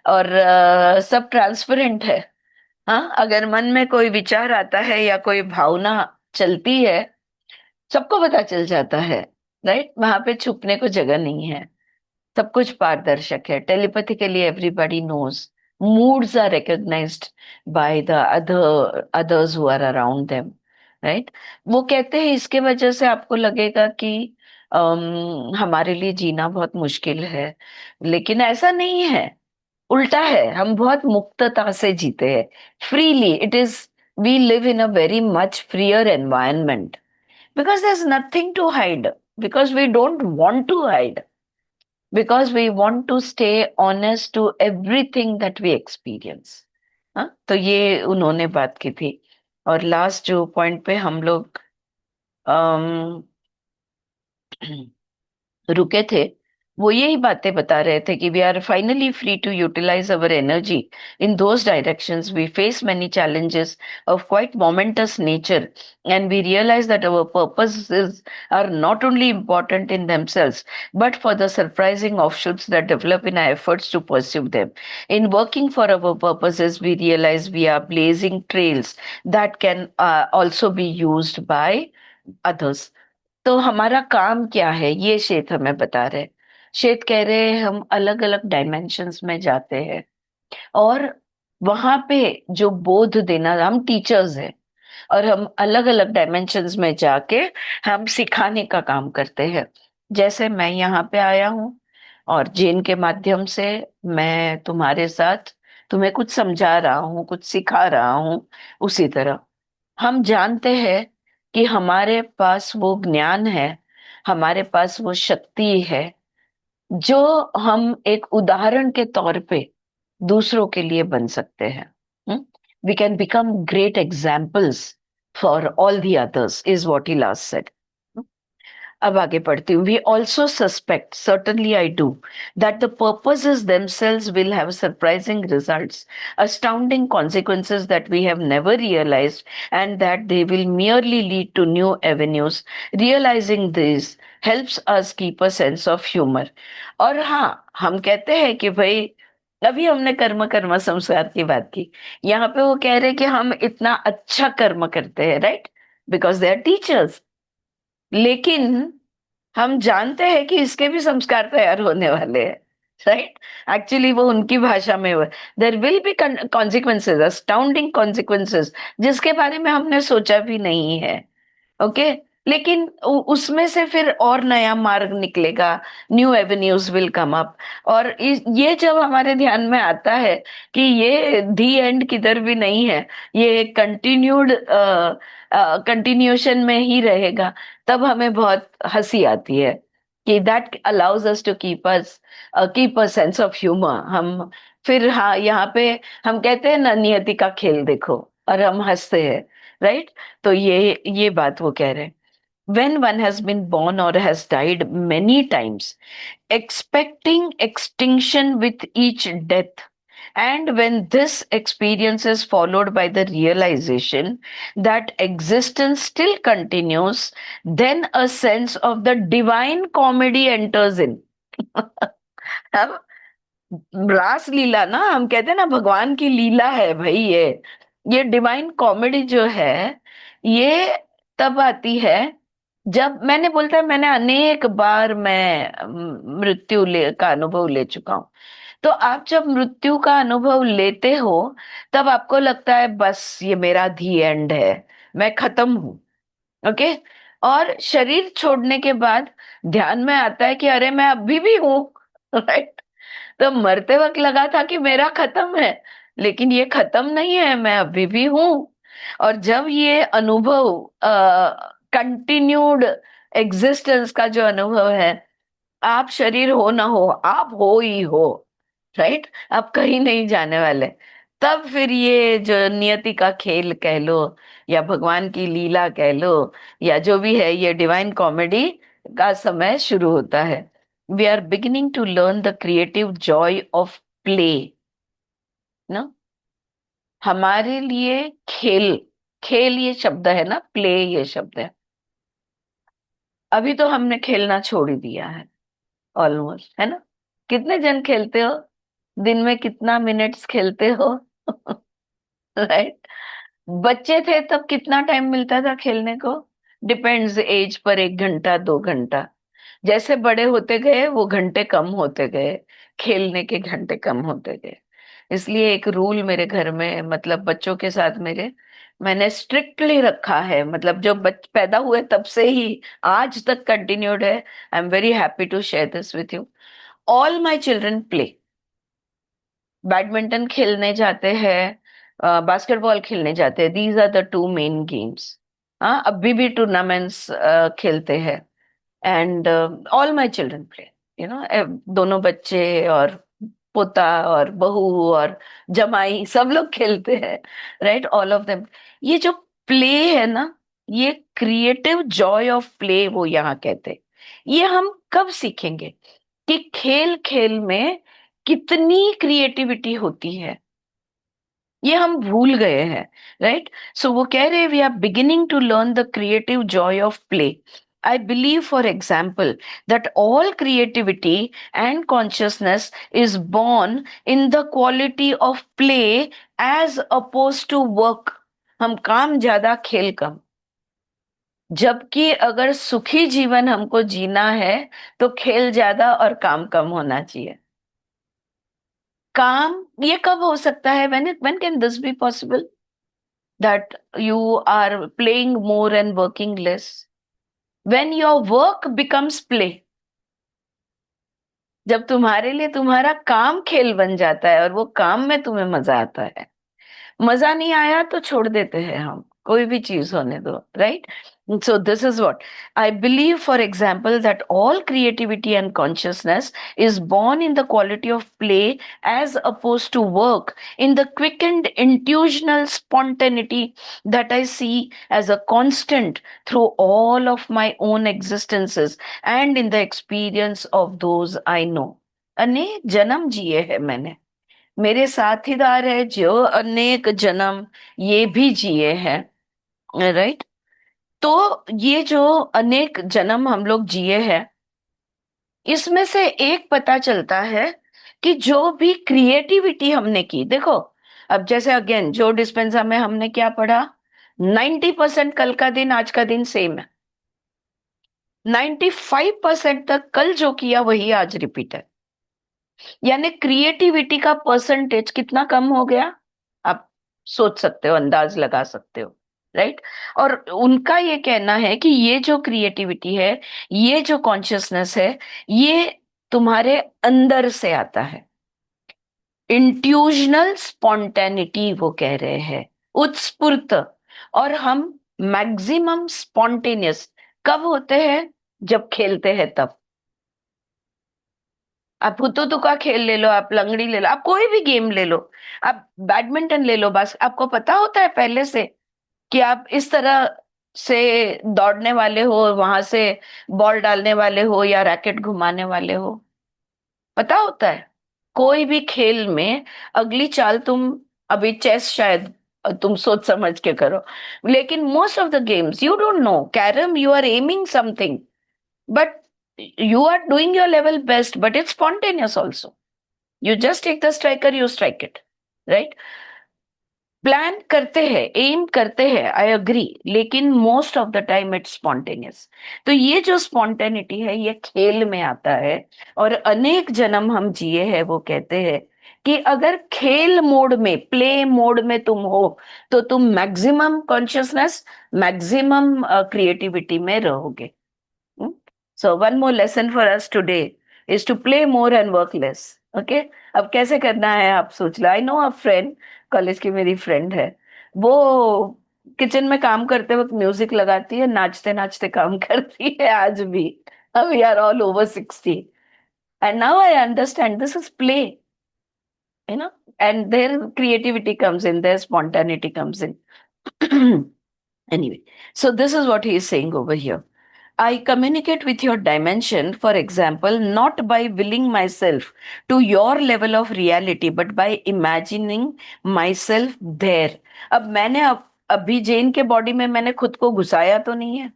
और सब ट्रांसपेरेंट है। हाँ, अगर मन में कोई विचार आता है या कोई भावना चलती है, सबको पता चल जाता है, राइट? वहां पे छुपने को जगह नहीं है, सब कुछ पारदर्शक है। Telepathically everybody knows, moods are recognized by the others who are around them, right? वो कहते हैं इसके वजह से आपको लगेगा कि हमारे लिए जीना बहुत मुश्किल है, लेकिन ऐसा नहीं है, उल्टा है, हम बहुत मुक्तता से जीते हैं, freely. It is, we live in a very much freer environment, because there's nothing to hide, because we don't want to hide, because we want to stay honest to everything that we experience। हाँ, तो ये उन्होंने बात की थी। और last जो point पे हम लोग अम, रुके थे, वो यही बातें बता रहे थे कि we are finally free to utilise our energy in those directions. We face many challenges of quite momentous nature, and we realize that our purposes are not only important in themselves but for the surprising offshoots that develop in our efforts to pursue them। In working for our purposes, we realize we are blazing trails that can also be used by others। तो हमारा काम क्या है, ये शेठ हमें बता रहे। श्वेत कह रहे हैं हम अलग अलग डायमेंशंस में जाते हैं, और वहां पे जो बोध देना, हम टीचर्स हैं और हम अलग अलग डायमेंशंस में जाके हम सिखाने का काम करते हैं। जैसे मैं यहाँ पे आया हूँ और जेन के माध्यम से मैं तुम्हारे साथ तुम्हें कुछ समझा रहा हूँ, कुछ सिखा रहा हूँ। उसी तरह हम जानते हैं कि हमारे पास वो ज्ञान है, हमारे पास वो शक्ति है, जो हम एक उदाहरण के तौर पे दूसरों के लिए बन सकते हैं। We can become great examples for all the others, is what he last said. अब आगे पढ़ती हूँ। We also suspect, certainly I do, that the purposes themselves will have surprising results, astounding consequences that we have never realized, and that they will merely lead to new avenues. Realizing this helps us keep a sense of humor. और हाँ, हम कहते हैं कि भाई, अभी हमने कर्म कर्म संसार की बात की, यहाँ पे वो कह रहे हैं कि हम इतना अच्छा कर्म करते हैं, right, because they are teachers. लेकिन हम जानते हैं कि इसके भी संस्कार तैयार होने वाले हैं, राइट। एक्चुअली वो उनकी भाषा में there will be consequences, astounding consequences, जिसके बारे में हमने सोचा भी नहीं है। ओके, लेकिन उसमें से फिर और नया मार्ग निकलेगा, new avenues will come up. और ये जब हमारे ध्यान में आता है कि ये दी एंड किधर भी नहीं है, ये कंटिन्यूड कंटिन्यूशन में ही रहेगा, तब हमें बहुत हंसी आती है कि that allows us to keep a sense of humour. हम फिर, हाँ, यहाँ पे हम कहते हैं ना, नियति का खेल देखो, और हम हंसते हैं, राइट। तो ये बात वो कह रहे हैं। When one has been born or has died many times, expecting extinction with each death, and when this experience is followed by the realization that existence still continues, then a sense of the divine comedy enters in. अब रास लीला ना, हम कहते हैं ना, भगवान की लीला है भाई ये डिवाइन कॉमेडी जो है, ये तब आती है जब, मैंने बोलता है, मैंने अनेक बार मैं मृत्यु का अनुभव ले चुका हूं। तो आप जब मृत्यु का अनुभव लेते हो, तब आपको लगता है बस ये मेरा दी एंड है, मैं खत्म हूं। ओके, और शरीर छोड़ने के बाद ध्यान में आता है कि अरे मैं अभी भी हूं। राइट। तो मरते वक्त लगा था कि मेरा खत्म है, लेकिन ये खत्म नहीं है, मैं अभी भी हूं। और जब ये अनुभव, कंटिन्यूड एग्जिस्टेंस का जो अनुभव है, आप शरीर हो ना हो, आप हो ही हो, राइट, आप कहीं नहीं जाने वाले। तब फिर ये जो नियति का खेल कह लो, या भगवान की लीला कह लो, या जो भी है, ये डिवाइन कॉमेडी का समय शुरू होता है। We are beginning to learn the creative joy of play ना। हमारे लिए खेल, खेल ये शब्द है ना, प्ले ये शब्द है। अभी तो हमने खेलना छोड़ ही दिया है, ऑलमोस्ट, है ना। कितने जन खेलते हो, दिन में कितना मिनट्स खेलते हो? राइट। बच्चे थे तब कितना टाइम मिलता था खेलने को? डिपेंड्स एज पर, 1 घंटा 2 घंटा। जैसे बड़े होते गए वो घंटे कम होते गए, खेलने के घंटे कम होते गए। इसलिए एक रूल मेरे घर में, मतलब बच्चों के साथ मेरे, मैंने स्ट्रिक्टली रखा है, मतलब जो पैदा हुए तब से ही आज तक कंटिन्यूड है। I am very happy to share this with you. All my children play. Badminton खेलने जाते हैं, बास्केटबॉल खेलने जाते हैं, these are the two main games. हाँ, अभी भी टूर्नामेंट्स खेलते हैं। And all my children play, you know, दोनों बच्चे और पोता और बहू और जमाई सब लोग खेलते हैं, राइट, ऑल ऑफ देम। ये जो प्ले है ना, ये क्रिएटिव जॉय ऑफ प्ले वो यहाँ कहते हैं। ये हम कब सीखेंगे कि खेल खेल में कितनी क्रिएटिविटी होती है, ये हम भूल गए हैं, राइट। सो वो कह रहे हैं, we are beginning to learn the creative joy of play. I believe, for example, that all creativity and consciousness is born in the quality of play as opposed to work. हम काम ज्यादा, खेल कम। जबकि अगर सुखी जीवन हमको जीना है तो खेल ज्यादा और काम कम होना चाहिए। काम ये कब हो सकता है? when can this be possible that you are playing more and working less? When your work becomes play, जब तुम्हारे लिए तुम्हारा काम खेल बन जाता है और वो काम में तुम्हें मजा आता है। मजा नहीं आया तो छोड़ देते हैं हम, कोई भी चीज होने दो, right? So this is what I believe, for example, that all creativity and consciousness is born in the quality of play, as opposed to work, in the quickened intuitional spontaneity that I see as a constant through all of my own existences and in the experience of those I know. अनेक जन्म जिए हैं मैंने, मेरे साथीदार है जो अनेक जन्म ये भी जिए हैं, राइट? तो ये जो अनेक जन्म हम लोग जिए हैं, इसमें से एक पता चलता है कि जो भी क्रिएटिविटी हमने की, देखो, अब जैसे अगेन जो डिस्पेंसा में हमने क्या पढ़ा, 90% कल का दिन आज का दिन सेम है, 95% तक कल जो किया वही आज रिपीट है। यानी क्रिएटिविटी का परसेंटेज कितना कम हो गया, आप सोच सकते हो, अंदाज लगा सकते हो, राइट? और उनका ये कहना है कि ये जो क्रिएटिविटी है, ये जो कॉन्शियसनेस है, ये तुम्हारे अंदर से आता है। इंट्यूजनल स्पॉन्टेनिटी वो कह रहे हैं, उत्स्फूर्त। और हम मैक्सिमम स्पॉन्टेनियस कब होते हैं? जब खेलते हैं तब। आप हुतू तुका खेल ले लो, आप लंगड़ी ले लो, आप कोई भी गेम ले लो, आप बैडमिंटन ले लो, बस आपको पता होता है पहले से कि आप इस तरह से दौड़ने वाले हो, वहां से बॉल डालने वाले हो या रैकेट घुमाने वाले हो, पता होता है। कोई भी खेल में अगली चाल तुम, अभी चेस शायद तुम सोच समझ के करो, लेकिन most of the games you don't know. Carrom you are aiming something, but you are doing your level best, but it's spontaneous also. You just take the striker, you strike it, right? Plan करते हैं, M करते हैं, I agree, लेकिन most of the time it's spontaneous. तो ये जो spontaneity है ये खेल में आता है। और अनेक जन्म हम जिए हैं, वो कहते हैं कि अगर खेल मोड में, प्ले मोड में तुम हो, तो तुम मैक्सिमम कॉन्शियसनेस, मैक्सिमम क्रिएटिविटी में रहोगे। Hmm? So one more lesson for us today is to play more and work less. Okay? अब कैसे करना है आप सोच लो। I know a friend, college की मेरी फ्रेंड है, वो किचन में काम करते वक्त म्यूजिक लगाती है, नाचते नाचते काम करती है आज भी। We are all over 60 and now I understand this is play, you know, and there creativity comes in, there spontaneity comes in. Anyway, so this is what he is saying over here. I communicate with your dimension, for example, not by willing myself to your level of reality, but by imagining myself there. अब मैंने अभी जेन के body में मैंने खुद को घुसाया तो नहीं है,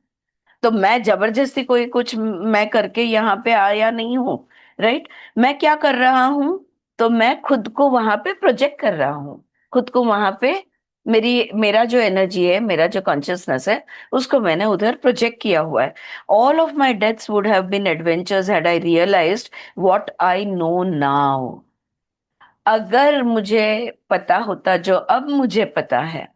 तो मैं जबरदस्ती कोई कुछ मैं करके यहाँ पे आया नहीं हूँ, राइट? मैं क्या कर रहा हूँ? तो मैं खुद को वहां पे प्रोजेक्ट कर रहा हूँ, खुद को वहां पे, मेरा जो एनर्जी है, मेरा जो कॉन्शियसनेस है, उसको मैंने उधर प्रोजेक्ट किया हुआ है। All of my deaths would have been adventures had I realised what I know now. अगर मुझे पता होता जो अब मुझे पता है,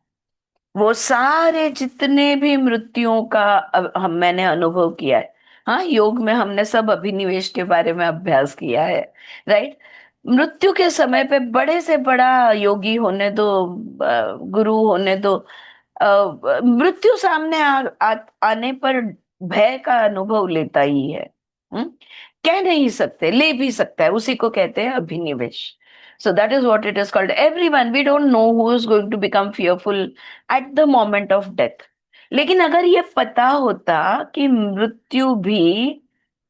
वो सारे जितने भी मृत्युओं का मैंने अनुभव किया है। हाँ, योग में हमने सब अभिनिवेश के बारे में अभ्यास किया है, राइट? मृत्यु के समय पे बड़े से बड़ा योगी होने दो, गुरु होने दो, मृत्यु सामने आने पर भय का अनुभव लेता ही है। हम्म? कह नहीं सकते, ले भी सकता है, उसी को कहते हैं अभिनिवेश। So that is what it is called. Everyone, we don't know who is going to become fearful at the moment of death. लेकिन अगर ये पता होता कि मृत्यु भी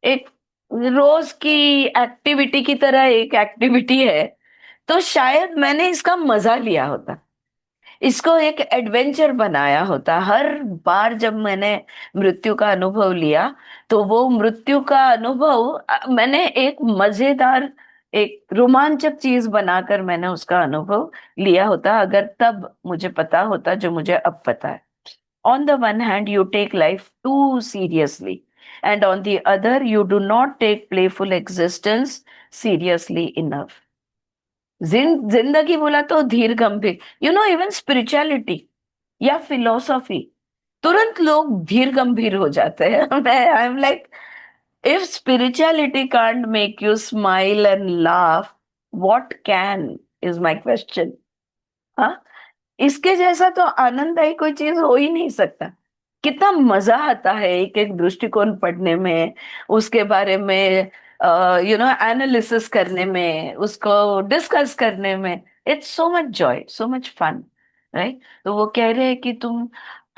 एक रोज की एक्टिविटी की तरह एक एक्टिविटी है, तो शायद मैंने इसका मजा लिया होता, इसको एक एडवेंचर बनाया होता। हर बार जब मैंने मृत्यु का अनुभव लिया, तो वो मृत्यु का अनुभव मैंने एक मजेदार, एक रोमांचक चीज बनाकर मैंने उसका अनुभव लिया होता, अगर तब मुझे पता होता जो मुझे अब पता है। On the one hand, you take life too seriously, and on the other, you do not take playful existence seriously enough. जिंदगी बोला तो धीर गंभीर, इवन स्पिरिचुअलिटी या फिलोसॉफी, तुरंत लोग धीर गंभीर हो जाते हैं। मैं I am like, if spirituality can't make you smile and laugh, what can, is my question. हाँ, इसके जैसा तो आनंददायी कोई चीज हो ही नहीं सकता। कितना मजा आता है एक एक दृष्टिकोण पढ़ने में, उसके बारे में एनालिसिस करने में, उसको डिस्कस करने में। It's so much joy, so much fun, right. तो वो कह रहे हैं कि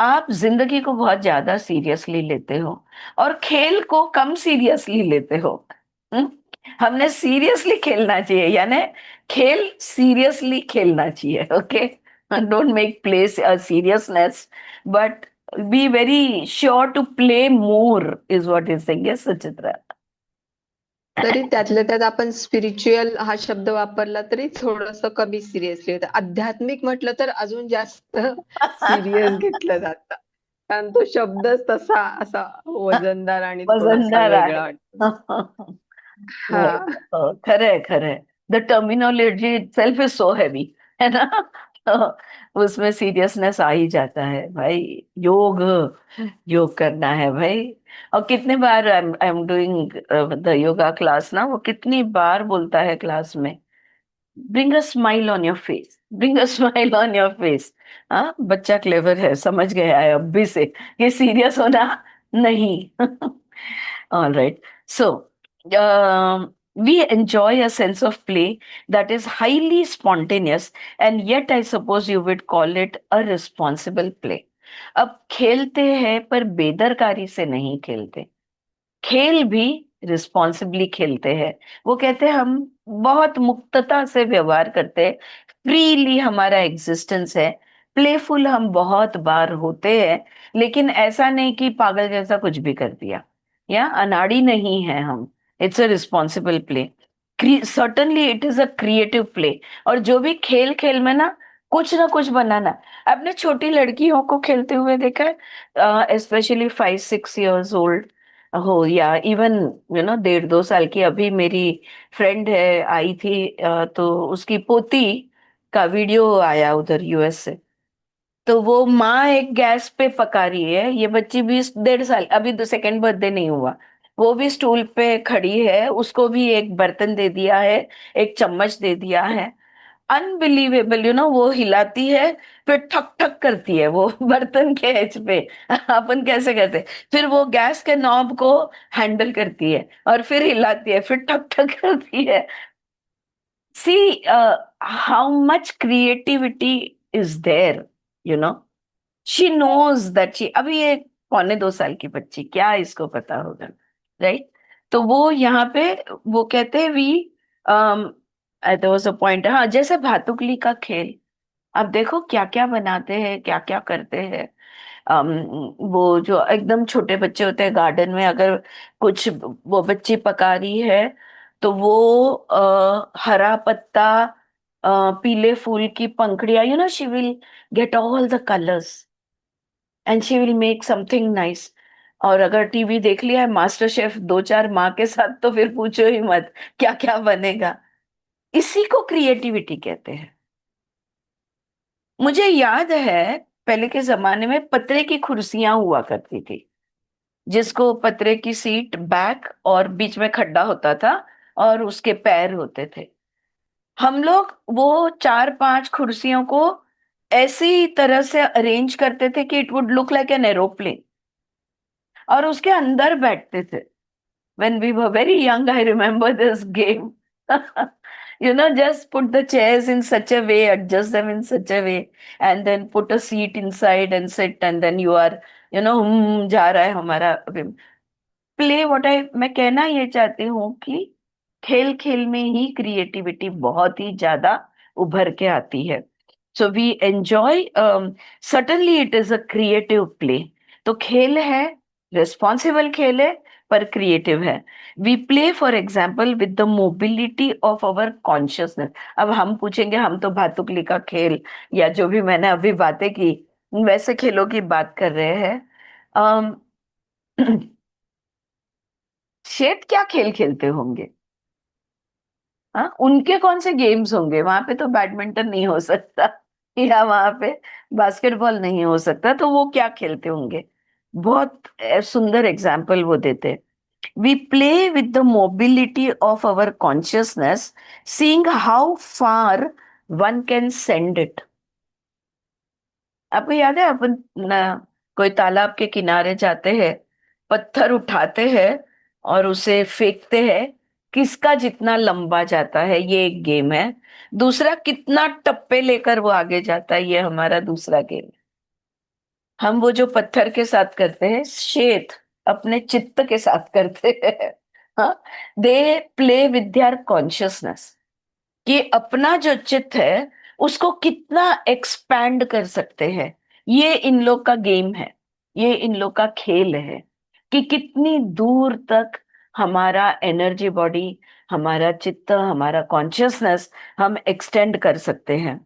आप जिंदगी को बहुत ज्यादा सीरियसली लेते हो और खेल को कम सीरियसली लेते हो। हम्म? हमने सीरियसली खेलना चाहिए, यानी खेल सीरियसली खेलना चाहिए, okay. Don't make place a seriousness, but be very sure to play more, is what he's saying. Yes, Suchitra. तरी त्यातल्या त्यात आपण स्पिरिच्युअल हा शब्द वापरला तरी थोडस कमी सिरियसली होतं. आध्यात्मिक म्हटलं तर अजून जास्त सिरियस घेतलं जातं. कारण तो शब्दच तसा असा वजनदार आणि थोडासा वजनदार वेगळा आहे. वाटतो. हा. Right. खरंय खरंय, the terminology itself is so heavy, है ना। तो उसमें सीरियसनेस आ ही जाता है भाई। योग, योग करना है भाई। और कितने बार I am doing the yoga class ना, वो कितनी बार बोलता है क्लास में, bring a smile on your face, bring a smile on your face. हाँ, बच्चा क्लेवर है, समझ गया है अभी से ये सीरियस होना नहीं। All right. So, we enjoy a sense of play that is highly spontaneous, and yet I suppose you would call it a responsible play. अब खेलते हैं पर बेदरकारी से नहीं खेलते, खेल भी रिस्पॉन्सिबली खेलते हैं। वो कहते हैं हम बहुत मुक्तता से व्यवहार करते हैं, फ्रीली हमारा एग्जिस्टेंस है, प्लेफुल हम बहुत बार होते हैं, लेकिन ऐसा नहीं कि पागल जैसा कुछ भी कर दिया, या अनाड़ी नहीं है हम। It's a responsible play, certainly it is a creative play. और जो भी खेल खेल में ना कुछ बनाना। आपने छोटी लड़कियों को खेलते हुए देखा है, स्पेशली 5-6 years ओल्ड हो, या इवन 1.5-2 साल की। अभी मेरी फ्रेंड है, आई थी, तो उसकी पोती का वीडियो आया उधर यूएस से। तो वो माँ एक गैस पे पका रही है, ये बच्ची भी 1.5 साल, अभी तो सेकेंड बर्थडे नहीं हुआ, वो भी स्टूल पे खड़ी है, उसको भी एक बर्तन दे दिया है, एक चम्मच दे दिया है। अनबिलीवेबल, वो हिलाती है, फिर ठक ठक करती है वो बर्तन के एज पे। अपन कैसे करते, फिर वो गैस के नॉब को हैंडल करती है और फिर हिलाती है, फिर ठक ठक करती है। See how much creativity is there, you know she knows that she, अभी ये 1.25 साल की बच्ची, क्या इसको पता होगा, राइट। तो वो यहाँ पे वो कहते हैं we, there was a point, हाँ, जैसे भातुकली का खेल, अब देखो क्या क्या बनाते हैं, क्या क्या करते हैं। अम, वो जो एकदम छोटे बच्चे होते हैं, गार्डन में अगर कुछ वो बच्ची पका रही है, तो वो हरा पत्ता, पीले फूल की पंखुड़ियां, she will get all the colours and she will make something nice. और अगर टीवी देख लिया है मास्टर शेफ 2-4 माँ के साथ, तो फिर पूछो ही मत क्या क्या बनेगा। इसी को क्रिएटिविटी कहते हैं। मुझे याद है पहले के जमाने में पतरे की कुर्सियां हुआ करती थी, जिसको पतरे की सीट बैक और बीच में खड्डा होता था और उसके पैर होते थे। हम लोग वो 4-5 कुर्सियों को ऐसी तरह से अरेंज करते थे कि it would look like an aeroplane, और उसके अंदर बैठते थे। When we were very young, I remember this game. Just put the chairs in such a way, adjust them in such a way, and then put a seat inside and sit, and then you are, जा रहा है हमारा play. मैं कहना ये चाहती हूँ कि खेल खेल में ही क्रिएटिविटी बहुत ही ज्यादा उभर के आती है। So we enjoy, certainly it is a creative play. तो खेल है, रिस्पॉन्सिबल खेल है, पर क्रिएटिव है। We play for example with the mobility of our consciousness. अब हम पूछेंगे, हम तो भातुकली का खेल या जो भी मैंने अभी बातें की, वैसे खेलों की बात कर रहे हैं। अम, श्वेत क्या खेल खेलते होंगे? हाँ, उनके कौन से गेम्स होंगे? वहां पे तो बैडमिंटन नहीं हो सकता, या वहां पे बास्केटबॉल नहीं हो सकता, तो वो क्या खेलते होंगे? बहुत सुंदर एग्जाम्पल वो देते। We play with the mobility of our consciousness, seeing how far one can send it. आपको याद है अपन कोई तालाब के किनारे जाते हैं, पत्थर उठाते हैं और उसे फेंकते हैं, किसका जितना लंबा जाता है ये एक गेम है। दूसरा, कितना टप्पे लेकर वो आगे जाता है, ये हमारा दूसरा गेम। हम वो जो पत्थर के साथ करते हैं, शेत अपने चित्त के साथ करते हैं। हाँ, they play with their consciousness, कि अपना जो चित्त है उसको कितना एक्सपैंड कर सकते हैं। ये इन लोग का गेम है, ये इन लोग का खेल है, कि कितनी दूर तक हमारा एनर्जी बॉडी, हमारा चित्त, हमारा कॉन्शियसनेस हम एक्सटेंड कर सकते हैं।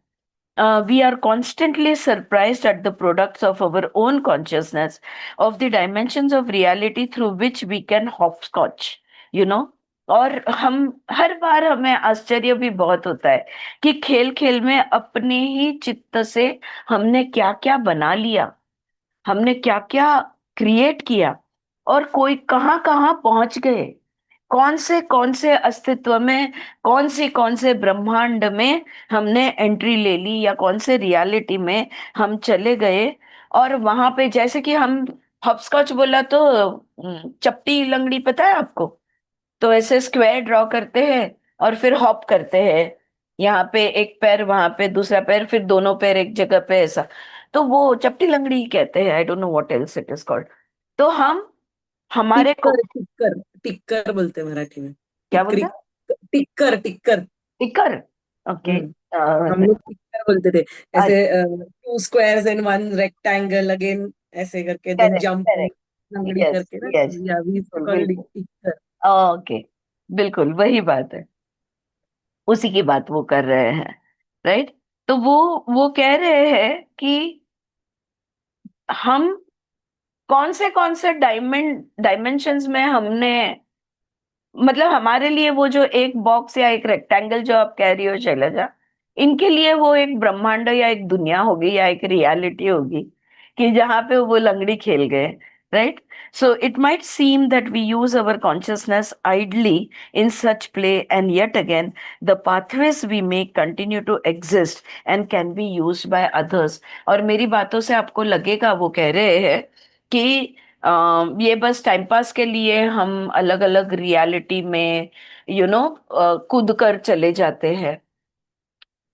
We are constantly surprised at the products of our own consciousness, of the dimensions of reality through which we can hopscotch, you know। और हम हर बार हमें आश्चर्य भी बहुत होता है कि खेल खेल में अपने ही चित्त से हमने क्या क्या बना लिया, हमने क्या क्या क्रिएट किया, और कोई कहाँ कहाँ पहुंच गए, कौन से अस्तित्व में, कौन से ब्रह्मांड में हमने एंट्री ले ली, या कौन से रियलिटी में हम चले गए। और वहां पे जैसे कि हम हॉपस्कॉच बोला तो चपटी लंगड़ी पता है आपको? तो ऐसे स्क्वायर ड्रॉ करते हैं और फिर हॉप करते हैं, यहाँ पे एक पैर, वहां पे दूसरा पैर, फिर दोनों पैर एक जगह पे, ऐसा। तो वो चपटी लंगड़ी ही कहते हैं, I don't know what else it is called. तो हम हमारे को टिक्कर टिक्कर टिक्कर बोलते हैं मराठी में। क्या बोलते टिकरी, हैं? टिक्कर टिक्कर। टिकर। ओके। हम्म, हम लोग टिक्कर बोलते थे। ऐसे to squares in one rectangle again, ऐसे करके देन करेक्ट जंपिंग करेक्ट। लंगड़ी यस करके ना। यस, या वी बिल्कुल कॉल बिल्कुल। टिक्कर। ओके, बिल्कुल वही बात है, उसी की बात वो कर रहे हैं, राइट। तो वो कह रहे हैं कि हम कौन से डायमेंशंस में हमने, मतलब हमारे लिए वो जो एक बॉक्स या एक रेक्टेंगल जो आप कह रही हो शैलजा, इनके लिए वो एक ब्रह्मांड या एक दुनिया होगी या एक रियलिटी होगी, कि जहां पे वो लंगड़ी खेल गए, right. So it might seem that we use our consciousness idly in such play, and yet again the pathways we make continue to exist and can be used by others. और मेरी बातों से आपको लगेगा वो कह रहे हैं कि ये बस टाइम पास के लिए हम अलग अलग रियलिटी में कूद कर चले जाते हैं।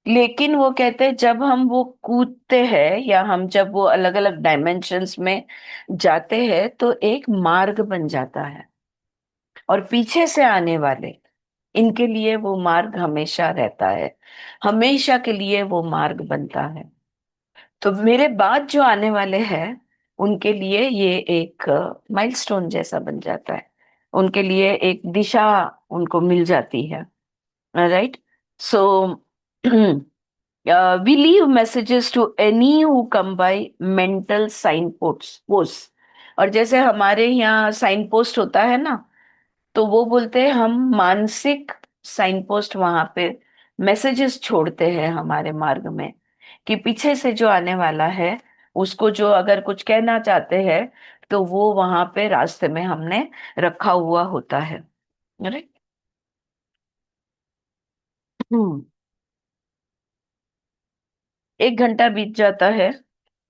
लेकिन वो कहते हैं जब हम वो कूदते हैं, या हम जब वो अलग अलग डायमेंशंस में जाते हैं, तो एक मार्ग बन जाता है, और पीछे से आने वाले, इनके लिए वो मार्ग हमेशा रहता है, हमेशा के लिए वो मार्ग बनता है। तो मेरे बाद जो आने वाले हैं, उनके लिए ये एक माइलस्टोन जैसा बन जाता है, उनके लिए एक दिशा उनको मिल जाती है, right. So we leave messages to any who come by mental signpost. और जैसे हमारे यहाँ साइन पोस्ट होता है ना, तो वो बोलते हैं हम मानसिक साइन पोस्ट वहां पे मैसेजेस छोड़ते हैं हमारे मार्ग में, कि पीछे से जो आने वाला है उसको जो अगर कुछ कहना चाहते हैं, तो वो वहां पे रास्ते में हमने रखा हुआ होता है, राइट। हम्म। 1 घंटा बीत जाता है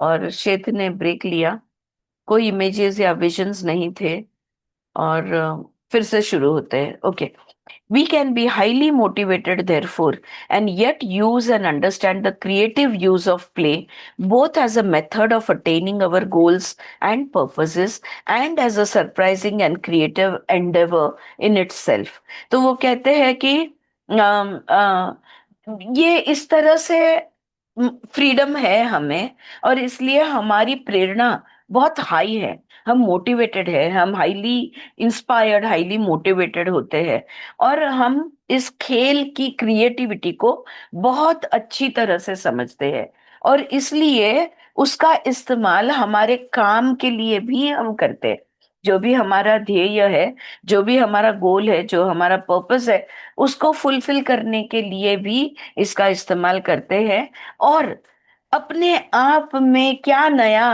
और शेत ने ब्रेक लिया, कोई इमेजेस या विजन्स नहीं थे, और फिर से शुरू होते हैं। Okay. We can be highly motivated, therefore, and yet use and understand the creative use of play, both as a method of attaining our goals and purposes, and as a surprising and creative endeavor in itself। तो वो कहते हैं कि ये इस तरह से freedom है हमें, और इसलिए हमारी प्रेरणा बहुत हाई है, हम मोटिवेटेड है, हम हाईली इंस्पायर्ड, हाईली मोटिवेटेड होते हैं, और हम इस खेल की क्रिएटिविटी को बहुत अच्छी तरह से समझते हैं, और इसलिए उसका इस्तेमाल हमारे काम के लिए भी हम करते हैं। जो भी हमारा ध्येय है, जो भी हमारा गोल है, जो हमारा पर्पस है, उसको फुलफिल करने के लिए भी इसका इस्तेमाल करते हैं। और अपने आप में क्या नया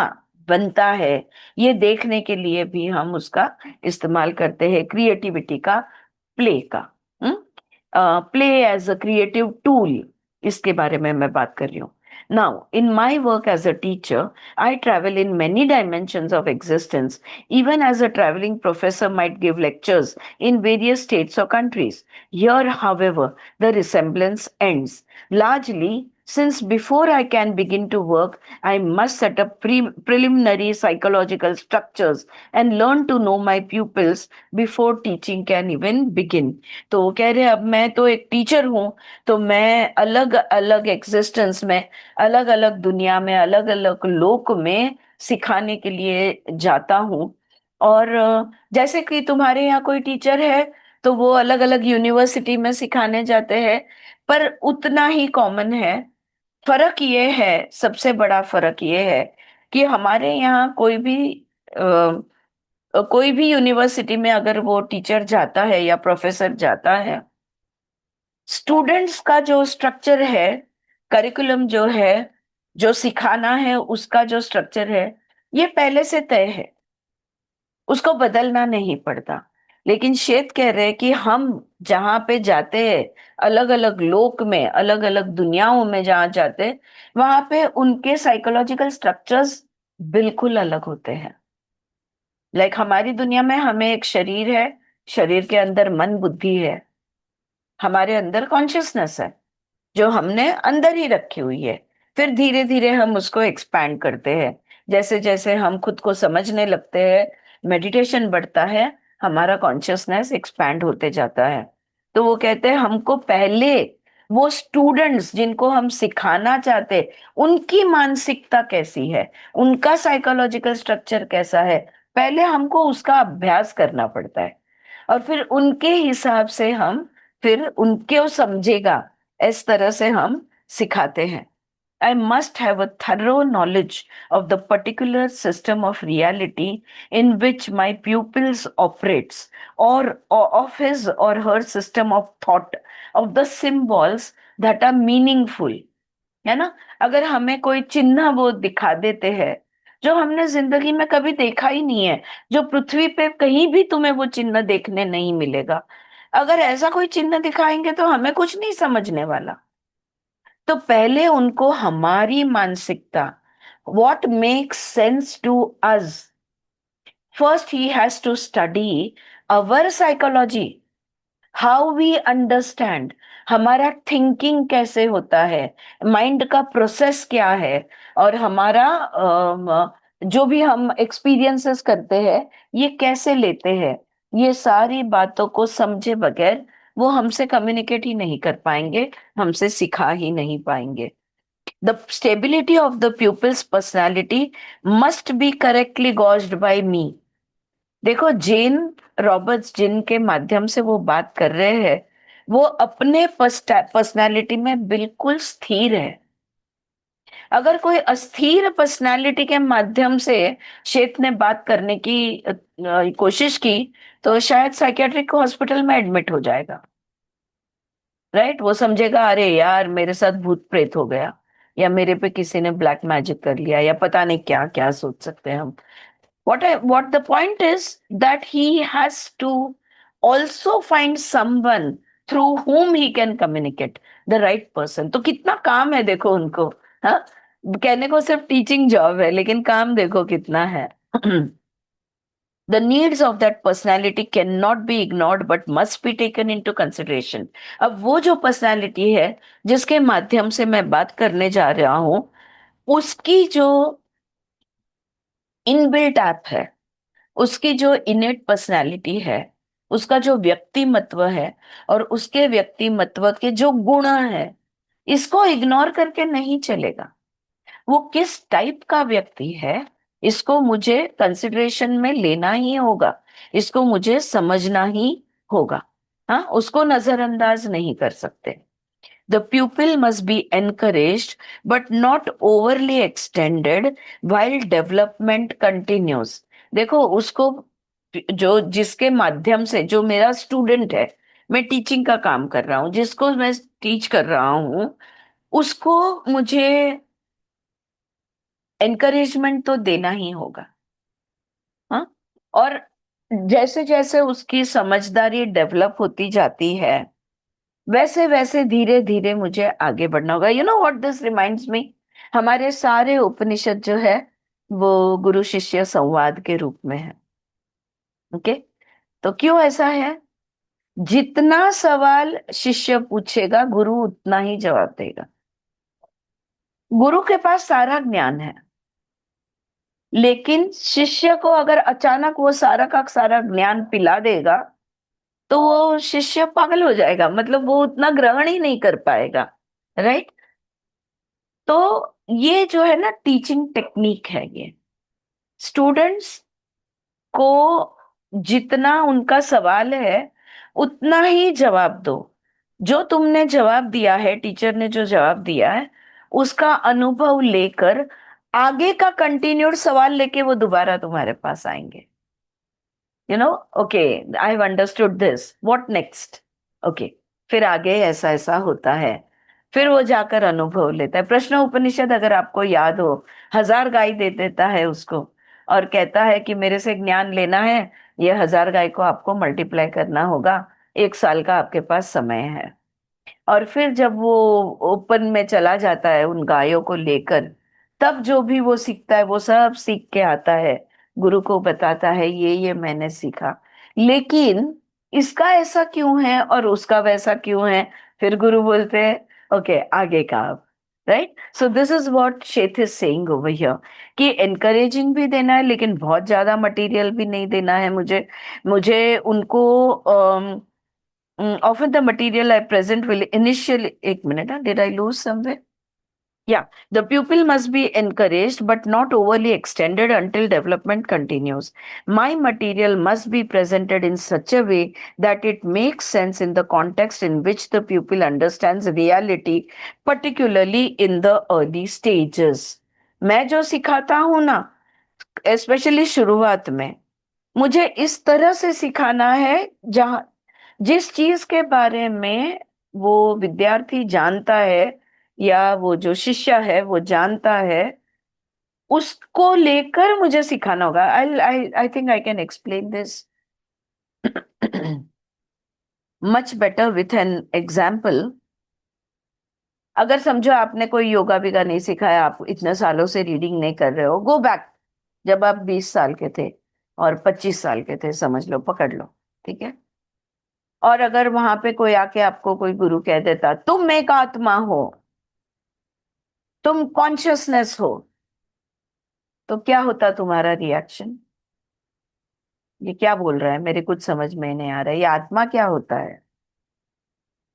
बनता है, ये देखने के लिए भी हम उसका इस्तेमाल करते हैं, क्रिएटिविटी का, प्ले का। Play as a creative tool, इसके बारे में मैं बात कर रही हूँ। Now in my work as a teacher, I travel in many dimensions of existence, even as a traveling professor might give lectures in various states or countries. Here, however, the resemblance ends. Largely, since before I can begin to work, I must set up preliminary psychological structures and learn to know my pupils before teaching can even begin. तो वो कह रहे, अब मैं तो एक teacher हूँ, तो मैं अलग अलग एग्जिस्टेंस में, अलग अलग दुनिया में, अलग अलग लोक में सिखाने के लिए जाता हूँ। और जैसे कि तुम्हारे यहाँ कोई टीचर है, तो वो अलग अलग यूनिवर्सिटी में सिखाने जाते हैं, पर उतना ही कॉमन है। फर्क ये है, सबसे बड़ा फर्क ये है कि हमारे यहाँ कोई भी यूनिवर्सिटी में अगर वो टीचर जाता है या प्रोफेसर जाता है, स्टूडेंट्स का जो स्ट्रक्चर है, करिकुलम जो है, जो सिखाना है उसका जो स्ट्रक्चर है, ये पहले से तय है, उसको बदलना नहीं पड़ता। लेकिन श्वेत कह रहे हैं कि हम जहां पे जाते हैं, अलग अलग लोक में, अलग अलग दुनियाओं में जहां जाते हैं, वहां पे उनके साइकोलॉजिकल स्ट्रक्चर्स बिल्कुल अलग होते हैं। लाइक हमारी दुनिया में हमें एक शरीर है, शरीर के अंदर मन बुद्धि है, हमारे अंदर कॉन्शियसनेस है, जो हमने अंदर ही रखी हुई है। फिर धीरे धीरे हम उसको एक्सपैंड करते हैं। जैसे जैसे हम खुद को समझने लगते हैं, मेडिटेशन बढ़ता है, हमारा कॉन्शियसनेस एक्सपैंड होते जाता है। तो वो कहते हैं हमको पहले वो स्टूडेंट्स जिनको हम सिखाना चाहते हैं, उनकी मानसिकता कैसी है, उनका साइकोलॉजिकल स्ट्रक्चर कैसा है, पहले हमको उसका अभ्यास करना पड़ता है। और फिर उनके हिसाब से हम, फिर उनके समझेगा, इस तरह से हम सिखाते हैं। I must have a thorough knowledge of the particular system of reality in which my pupils operates, or of his or her system of thought, of the symbols that are meaningful। है ना? अगर हमें कोई चिन्ह वो दिखा देते हैं जो हमने जिंदगी में कभी देखा ही नहीं है, जो पृथ्वी पे कहीं भी तुम्हें वो चिन्ह देखने नहीं मिलेगा, अगर ऐसा कोई चिन्ह दिखाएंगे तो हमें कुछ नहीं समझने वाला। तो पहले उनको हमारी मानसिकता, what makes sense to us, first he has to study our psychology, how we understand, हमारा थिंकिंग कैसे होता है, माइंड का प्रोसेस क्या है, और हमारा जो भी हम एक्सपीरियंसेस करते हैं, ये कैसे लेते हैं। ये सारी बातों को समझे बगैर वो हमसे कम्युनिकेट ही नहीं कर पाएंगे, हमसे सिखा ही नहीं पाएंगे। The stability of the pupil's personality must be correctly gauged by me. देखो, जेन रॉबर्ट्स जिनके माध्यम से वो बात कर रहे हैं, वो अपने पर्सनालिटी में बिल्कुल स्थिर है। अगर कोई अस्थिर पर्सनालिटी के माध्यम से शेख ने बात करने की कोशिश की, तो शायद साइकेट्रिक हॉस्पिटल में एडमिट हो जाएगा। राइट? वो समझेगा, अरे यार मेरे साथ भूत प्रेत हो गया, या मेरे पे किसी ने ब्लैक मैजिक कर लिया, या पता नहीं क्या क्या सोच सकते हैं हम। What the point is that he has to also find someone through whom he can communicate, the right person। तो कितना काम है देखो उनको। हाँ, कहने को सिर्फ टीचिंग जॉब है, लेकिन काम देखो कितना है। The needs of that personality cannot be ignored but must be taken into consideration। अब वो जो पर्सनालिटी है जिसके माध्यम से मैं बात करने जा रहा हूं, उसकी जो इनबिल्ट ऐप है, उसकी जो इनेट पर्सनालिटी है, उसका जो व्यक्तिमत्व है, और उसके व्यक्तिमत्व के जो गुण है, इसको इग्नोर करके नहीं चलेगा। वो किस टाइप का व्यक्ति है, इसको मुझे कंसिडरेशन में लेना ही होगा, इसको मुझे समझना ही होगा। हाँ, उसको नजरअंदाज नहीं कर सकते। The pupil must be encouraged but not overly extended while development continues. देखो उसको, जो जिसके माध्यम से, जो मेरा स्टूडेंट है, मैं टीचिंग का काम कर रहा हूँ, जिसको मैं टीच कर रहा हूँ, उसको मुझे एनकरेजमेंट तो देना ही होगा। हाँ। और जैसे जैसे उसकी समझदारी डेवलप होती जाती है, वैसे वैसे धीरे धीरे मुझे आगे बढ़ना होगा। You know what this reminds me, हमारे सारे उपनिषद जो है वो गुरु शिष्य संवाद के रूप में है। ओके। तो क्यों ऐसा है? जितना सवाल शिष्य पूछेगा, गुरु उतना ही जवाब देगा। गुरु के पास सारा ज्ञान है, लेकिन शिष्य को अगर अचानक वो सारा का सारा ज्ञान पिला देगा, तो वो शिष्य पागल हो जाएगा, मतलब वो उतना ग्रहण ही नहीं कर पाएगा। राइट। तो ये जो है ना टीचिंग टेक्निक है, ये स्टूडेंट्स को जितना उनका सवाल है उतना ही जवाब दो। जो तुमने जवाब दिया है, टीचर ने जो जवाब दिया है, उसका अनुभव लेकर आगे का कंटिन्यूड सवाल लेके वो दोबारा तुम्हारे पास आएंगे। Okay, I have understood this, what next? Okay, फिर आगे ऐसा ऐसा होता है। फिर वो जाकर अनुभव लेता है। प्रश्न उपनिषद अगर आपको याद हो, 1000 गाय दे देता है उसको और कहता है कि मेरे से ज्ञान लेना है, ये 1000 गाय को आपको मल्टीप्लाई करना होगा, 1 साल का आपके पास समय है। और फिर जब वो ओपन में चला जाता है उन गायों को लेकर, तब जो भी वो सीखता है वो सब सीख के आता है, गुरु को बताता है ये मैंने सीखा। लेकिन इसका ऐसा क्यों है और उसका वैसा क्यों है? फिर गुरु बोलते हैं ओके, आगे का अब। Right. So this is what Seth is saying over here, कि एनकरेजिंग भी देना है, लेकिन बहुत ज्यादा मटेरियल भी नहीं देना है मुझे। मुझे उनको often the material I present will initially, एक minute, did I lose somewhere? Yeah, the pupil must be encouraged but not overly extended until development continues. My material must be presented in such a way that it makes sense in the context in which the pupil understands reality, particularly in the early stages. मैं जो सिखाता हूं ना, specially शुरुआत में, मुझे इस तरह से सिखाना है जहां जिस चीज के बारे में वो विद्यार्थी जानता है, या वो जो शिष्य है वो जानता है, उसको लेकर मुझे सिखाना होगा। आई think I can explain this much better with an example. अगर समझो आपने कोई योगा विगा नहीं सिखाया, आप इतने सालों से रीडिंग नहीं कर रहे हो, गो बैक जब आप 20 साल के थे और 25 साल के थे, समझ लो, पकड़ लो। ठीक है। और अगर वहां पे कोई आके आपको कोई गुरु कह देता तुम एक आत्मा हो, तुम कॉन्शियसनेस हो, तो क्या होता तुम्हारा रिएक्शन? ये क्या बोल रहा है, मेरे कुछ समझ में नहीं आ रहा है, ये आत्मा क्या होता है,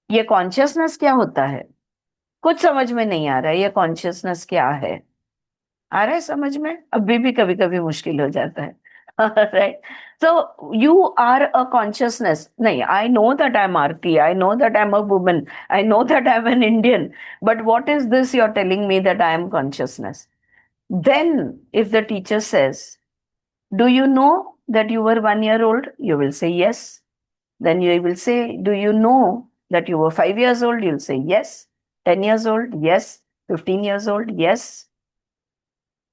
ये कॉन्शियसनेस क्या होता है? कुछ समझ में नहीं आ रहा है, ये कॉन्शियसनेस क्या है? आ रहा है समझ में? अभी भी कभी कभी मुश्किल हो जाता है। Right. So you are a consciousness. नहीं, I know that I am Aarti, I know that I am a woman, I know that I am an Indian, but what is this you are telling me that I am consciousness? Then, if the teacher says, do you know that you were 1 year old? You will say yes. Then you will say, do you know that you were 5 years old? You'll say yes. 10 years old? Yes. 15 years old? Yes.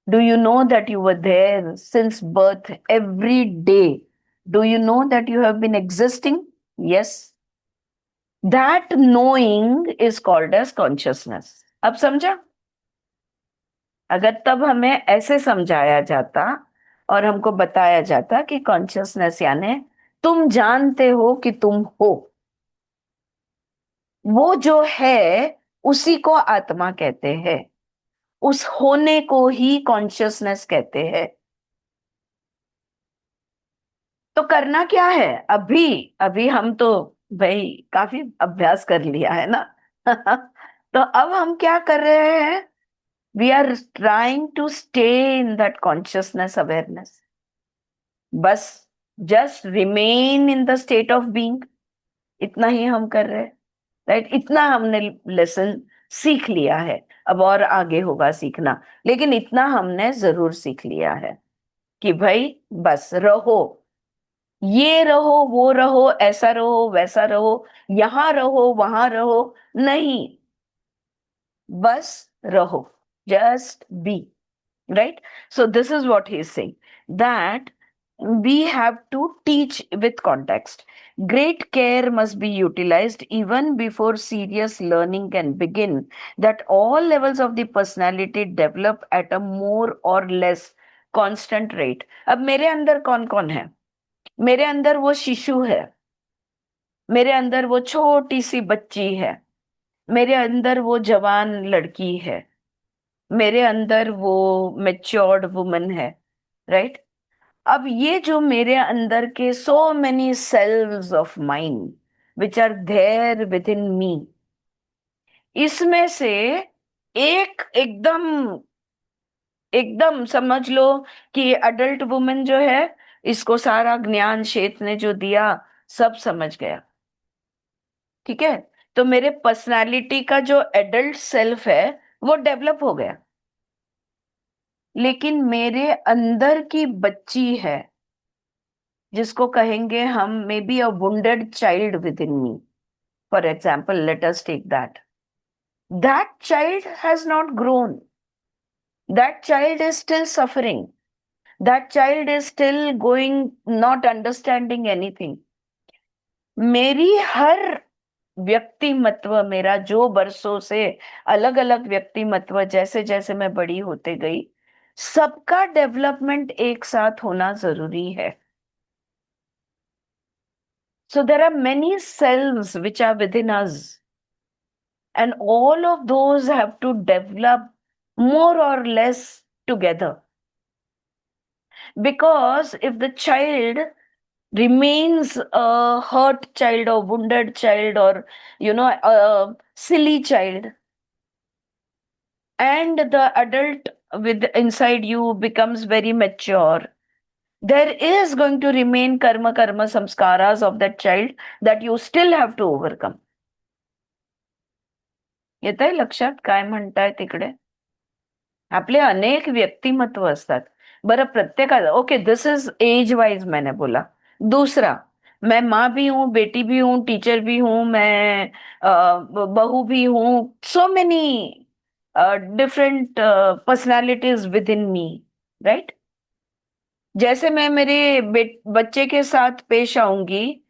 Do you know that you were there since birth every day? Do you know that you have been existing? Yes. That knowing is called as consciousness. अब समझा? अगर तब हमें ऐसे समझाया जाता और हमको बताया जाता कि कॉन्शियसनेस यानी तुम जानते हो कि तुम हो, वो जो है उसी को आत्मा कहते हैं, उस होने को ही कॉन्शियसनेस कहते हैं। तो करना क्या है अभी? अभी हम तो भाई काफी अभ्यास कर लिया है ना। तो अब हम क्या कर रहे हैं? We are trying to stay in that consciousness awareness. बस just remain in the state of being, इतना ही हम कर रहे हैं। राइट? इतना हमने लेसन सीख लिया है, अब और आगे होगा सीखना, लेकिन इतना हमने जरूर सीख लिया है कि भाई बस रहो, ये रहो वो रहो, ऐसा रहो वैसा रहो, यहां रहो वहां रहो, नहीं, बस रहो, just be. Right? So this is what he is saying, that we have to teach with context. Great care must be utilized even before serious learning can begin, that all levels of the personality develop at a more or less constant rate. अब मेरे अंदर कौन कौन है? मेरे अंदर वो शिशु है, मेरे अंदर वो छोटी सी बच्ची है, मेरे अंदर वो जवान लड़की है, मेरे अंदर वो मेच्योर्ड वुमन है, राइट? अब ये जो मेरे अंदर के so many cells of mind which are there within me, इसमें से एक एकदम एकदम समझ लो कि अडल्ट वुमन जो है, इसको सारा ज्ञान क्षेत्र ने जो दिया सब समझ गया, ठीक है? तो मेरे पर्सनालिटी का जो एडल्ट सेल्फ है वो डेवलप हो गया, लेकिन मेरे अंदर की बच्ची है, जिसको कहेंगे हम maybe a wounded child within me, for example let us take that child has not grown, that child is still suffering, that child is still going, not understanding anything. मेरी हर व्यक्तिमत्व, मेरा जो बरसों से अलग अलग व्यक्तिमत्व, जैसे जैसे मैं बड़ी होते गई, सबका डेवलपमेंट एक साथ होना जरूरी है। So there are many selves which are within us, and all of those have to develop more or less together. Because if the child remains a hurt child or wounded child, or a silly child, and the adult with inside you becomes very mature, there is going to remain karma samskaras of that child that you still have to overcome. येतंय लक्षात काय म्हणताय तिकडे? आपले अनेक व्यक्तिमत्व असतात. बरं, प्रत्येकाला okay, this is age wise मैंने बोला. दूसरा, मैं माँ भी हूँ, बेटी भी हूँ, टीचर भी हूँ, मैं बहू भी हूँ, so many different personalities with in me, right? जैसे मैं मेरे बच्चे के साथ पेश आऊंगी,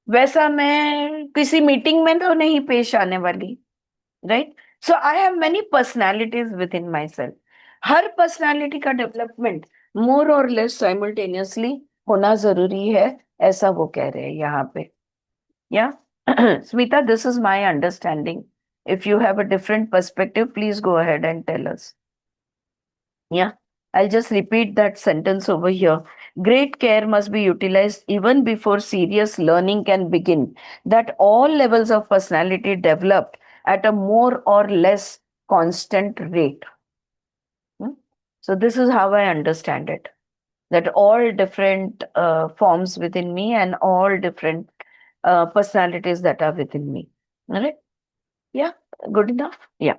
वैसा मैं किसी मीटिंग में तो नहीं पेश आने वाली, right? So I have many personalities with in my self. Her personality का डेवलपमेंट मोर और लेस साइमल्टेनियसली होना जरूरी है, ऐसा वो कह रहे हैं यहाँ पे. Yeah Smita, this is my understanding. If you have a different perspective, please go ahead and tell us. Yeah, I'll just repeat that sentence over here. Great care must be utilized even before serious learning can begin, that all levels of personality develop at a more or less constant rate. Hmm? So, this is how I understand it, that all different forms within me and all different personalities that are within me. All right? Yeah, good enough. Yeah.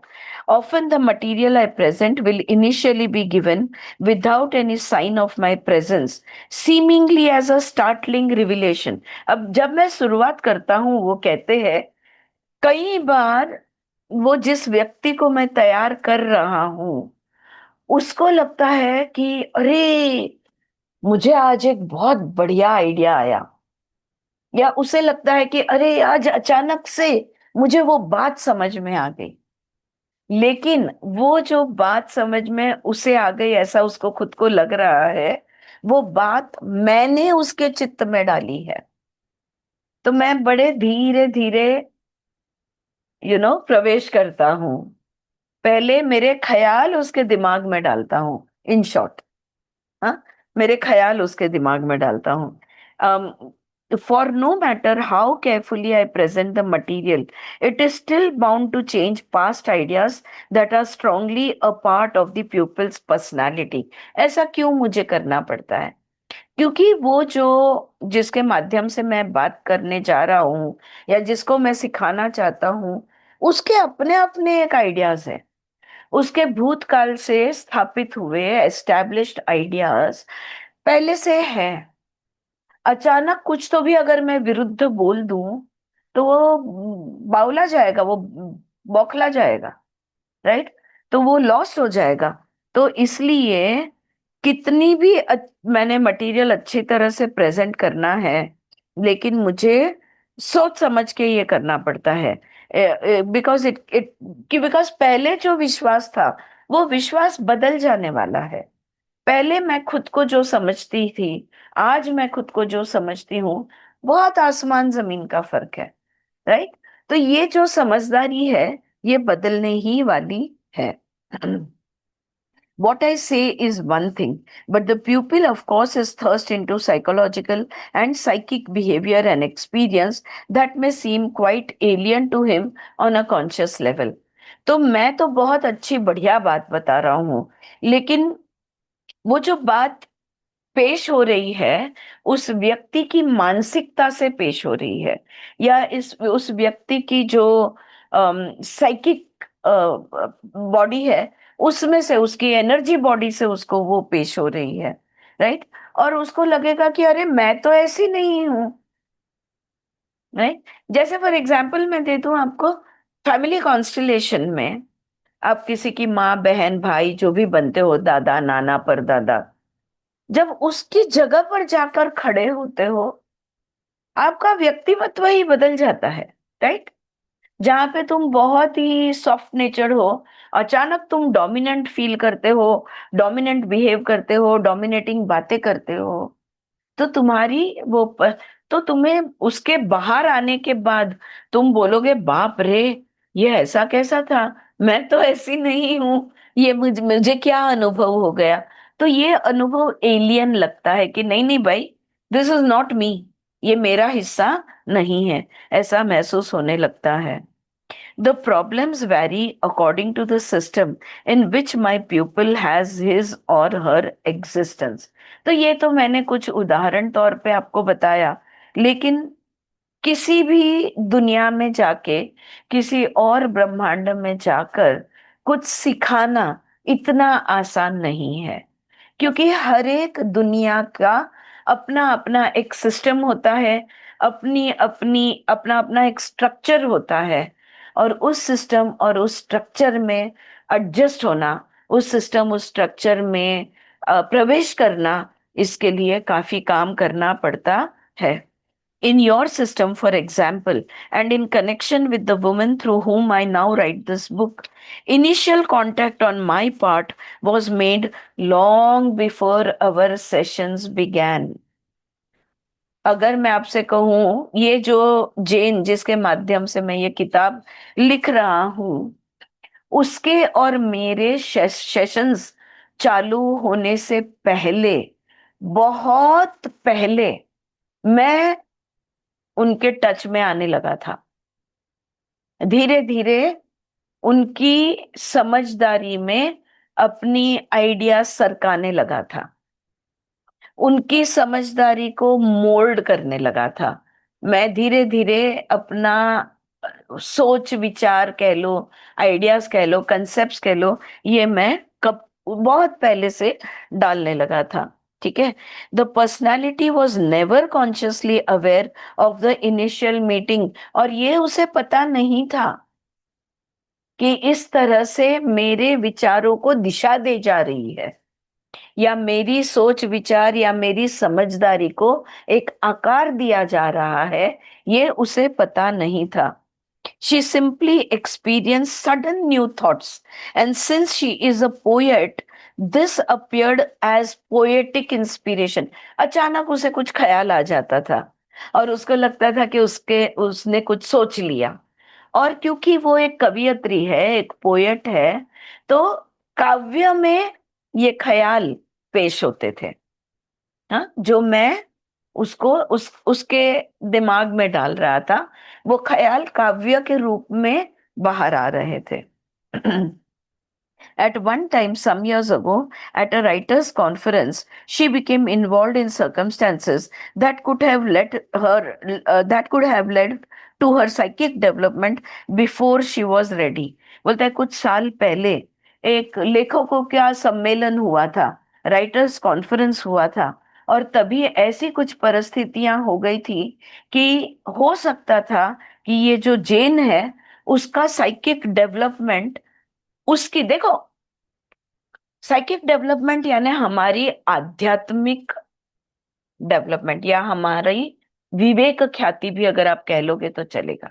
Often the material I present will initially be given without any sign of my presence, seemingly as a startling revelation. अब जब मैं शुरुआत करता हूँ, वो कहते हैं कई बार वो जिस व्यक्ति को मैं तैयार कर रहा हूँ, उसको लगता है कि अरे, मुझे आज एक बहुत बढ़िया आइडिया आया, या उसे लगता है कि अरे, आज अचानक से मुझे वो बात समझ में आ गई. लेकिन वो जो बात समझ में उसे आ गई, ऐसा उसको खुद को लग रहा है, वो बात मैंने उसके चित्त में डाली है. तो मैं बड़े धीरे धीरे प्रवेश करता हूँ. पहले मेरे ख्याल उसके दिमाग में डालता हूँ, इन शॉर्ट. हाँ, मेरे ख्याल उसके दिमाग में डालता हूँ. For no matter how carefully I present the material, it is still bound to change past ideas that are strongly a part of the pupil's personality. ऐसा क्यों मुझे करना पड़ता है? क्योंकि वो जो जिसके माध्यम से मैं बात करने जा रहा हूँ या जिसको मैं सिखाना चाहता हूँ, उसके अपने अपने एक आइडियाज है, उसके भूतकाल से स्थापित हुए एस्टैब्लिश्ड आइडियाज पहले से है। अचानक कुछ तो भी अगर मैं विरुद्ध बोल दूं तो वो बावला जाएगा, वो बौखला जाएगा, राइट? तो वो लॉस हो जाएगा। तो इसलिए कितनी भी मैंने मटेरियल अच्छी तरह से प्रेजेंट करना है, लेकिन मुझे सोच समझ के ये करना पड़ता है। बिकॉज इट इट बिकॉज पहले जो विश्वास था वो विश्वास बदल जाने वाला है। पहले मैं खुद को जो समझती थी, आज मैं खुद को जो समझती हूँ, बहुत आसमान जमीन का फर्क है, राइट? तो ये जो समझदारी है ये बदलने ही वाली है। What I say is one thing, but the pupil, of course, is thrust into psychological and psychic behavior and experience that may seem quite alien to him on a conscious level. तो मैं तो बहुत अच्छी बढ़िया बात बता रहा हूँ, लेकिन वो जो बात पेश हो रही है उस व्यक्ति की मानसिकता से पेश हो रही है, या इस उस व्यक्ति की जो साइकिक बॉडी है, उसमें से, उसकी एनर्जी बॉडी से उसको वो पेश हो रही है, राइट? और उसको लगेगा कि अरे मैं तो ऐसी नहीं हूं, राइट? जैसे फॉर एग्जाम्पल मैं दे दूं आपको, फैमिली कॉन्स्टलेशन में आप किसी की माँ बहन भाई जो भी बनते हो, दादा नाना परदादा, जब उसकी जगह पर जाकर खड़े होते हो, आपका व्यक्तित्व ही बदल जाता है, राइट? जहां पे तुम बहुत ही सॉफ्ट नेचर हो, अचानक तुम डोमिनेंट फील करते हो, डोमिनेंट बिहेव करते हो, डोमिनेटिंग बातें करते हो, तो तो तुम्हें उसके बाहर आने के बाद तुम बोलोगे बाप रे, ये ऐसा कैसा था, मैं तो ऐसी नहीं हूं, ये मुझे क्या अनुभव हो गया। तो ये अनुभव एलियन लगता है कि नहीं नहीं भाई, दिस इज नॉट मी, ये मेरा हिस्सा नहीं है, ऐसा महसूस होने लगता है। The problems vary according to the system in which my pupil has his or her existence. तो ये तो मैंने कुछ उदाहरण तौर पे आपको बताया, लेकिन किसी भी दुनिया में जाके, किसी और ब्रह्मांड में जाकर कुछ सिखाना इतना आसान नहीं है, क्योंकि हर एक दुनिया का अपना अपना एक सिस्टम होता है, अपनी अपनी अपना अपना एक स्ट्रक्चर होता है, और उस सिस्टम और उस स्ट्रक्चर में एडजस्ट होना, उस सिस्टम उस स्ट्रक्चर में प्रवेश करना, इसके लिए काफी काम करना पड़ता है। In your system, for example, and in connection with the woman through whom I now write this book, initial contact on my part was made long before our sessions began. अगर मैं आपसे कहूं, ये जो जेन जिसके माध्यम से मैं ये किताब लिख रहा हूं, उसके और मेरे सेशंस चालू होने से पहले, बहुत पहले, मैं उनके टच में आने लगा था। धीरे धीरे उनकी समझदारी में अपनी आइडिया सरकाने लगा था, उनकी समझदारी को मोल्ड करने लगा था। मैं धीरे धीरे अपना सोच विचार कह लो, आइडियाज कह लो, कंसेप्ट्स कह लो, ये मैं कब बहुत पहले से डालने लगा था। ठीक है? The personality was never consciously aware of the initial meeting, और ये उसे पता नहीं था कि इस तरह से मेरे विचारों को दिशा दे जा रही है, या मेरी सोच विचार या मेरी समझदारी को एक आकार दिया जा रहा है, ये उसे पता नहीं था। She simply experienced sudden new thoughts, and since she is a poet, this appeared as poetic inspiration. अचानक उसे कुछ ख्याल आ जाता था और उसको लगता था कि उसने कुछ सोच लिया। और क्योंकि वो एक कवियत्री है, एक पोएट है, तो काव्य में ये ख्याल पेश होते थे, हाँ, जो मैं उसके दिमाग में डाल रहा था, वो ख्याल काव्य के रूप में बाहर आ रहे थे। At one time, some years ago, at a writers' conference, she became involved in circumstances that could have led to her psychic development before she was ready. बोलता है कुछ साल पहले एक लेखकों का सम्मेलन हुआ था, राइटर्स कॉन्फ्रेंस हुआ था, और तभी ऐसी कुछ परिस्थितियां हो गई थी कि हो सकता था कि ये जो जेन है उसका साइकिक डेवलपमेंट, उसकी देखो, साइकिक डेवलपमेंट यानी हमारी आध्यात्मिक डेवलपमेंट या हमारी विवेक ख्याति भी अगर आप कह लोगे तो चलेगा।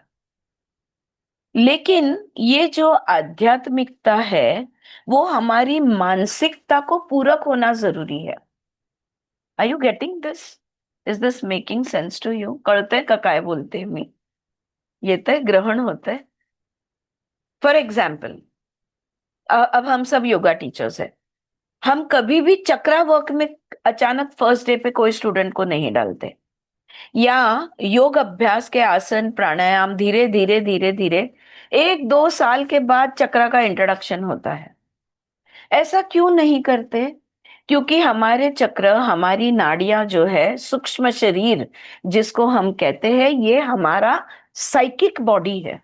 लेकिन ये जो आध्यात्मिकता है वो हमारी मानसिकता को पूरक होना जरूरी है। Are you getting this? Is this making sense to you? कळतंय का काय बोलते मी? येतंय, ग्रहण होतंय? फॉर एग्जाम्पल, अब हम सब योगा टीचर्स हैं, हम कभी भी चक्रा वर्क में अचानक फर्स्ट डे पे कोई स्टूडेंट को नहीं डालते, या योग अभ्यास के आसन प्राणायाम धीरे धीरे धीरे धीरे 1-2 साल के बाद चक्रा का इंट्रोडक्शन होता है। ऐसा क्यों नहीं करते? क्योंकि हमारे चक्र, हमारी नाड़ियां जो है, सूक्ष्म शरीर जिसको हम कहते हैं, ये हमारा साइकिक बॉडी है।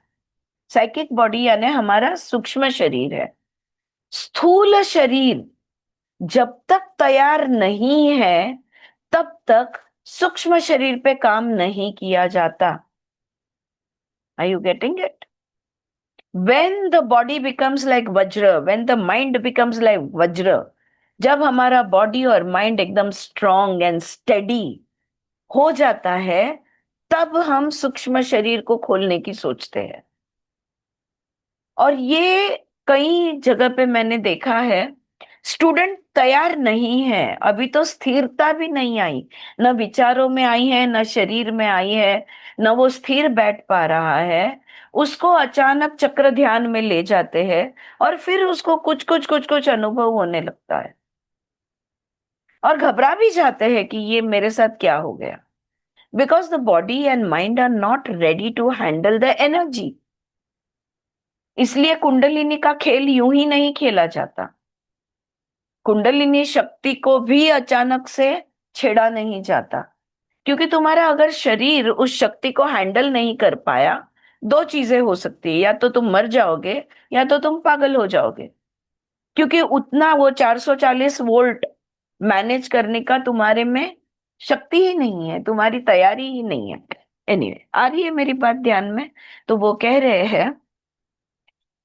साइकिक बॉडी यानी हमारा सूक्ष्म शरीर है। स्थूल शरीर जब तक तैयार नहीं है तब तक सूक्ष्म शरीर पे काम नहीं किया जाता। Are you getting it? When the body becomes like वज्र, when the mind becomes like वज्र, जब हमारा बॉडी और माइंड एकदम स्ट्रॉन्ग एंड स्टेडी हो जाता है, तब हम सूक्ष्म शरीर को खोलने की सोचते हैं। और ये कई जगह पे मैंने देखा है, स्टूडेंट तैयार नहीं है, अभी तो स्थिरता भी नहीं आई, न विचारों में आई है, न शरीर में आई है, न वो स्थिर बैठ पा रहा है, उसको अचानक चक्र ध्यान में ले जाते हैं और फिर उसको कुछ कुछ कुछ कुछ अनुभव होने लगता है और घबरा भी जाते हैं कि ये मेरे साथ क्या हो गया। Because the body and mind are not ready to handle the energy. इसलिए कुंडलिनी का खेल यूं ही नहीं खेला जाता। कुंडलिनी शक्ति को भी अचानक से छेड़ा नहीं जाता, क्योंकि तुम्हारा अगर शरीर उस शक्ति को हैंडल नहीं कर पाया, दो चीजें हो सकती है, या तो तुम मर जाओगे या तो तुम पागल हो जाओगे, क्योंकि उतना वो 440 वोल्ट मैनेज करने का तुम्हारे में शक्ति ही नहीं है, तुम्हारी तैयारी ही नहीं है। एनीवे, आ रही है मेरी बात ध्यान में? तो वो कह रहे हैं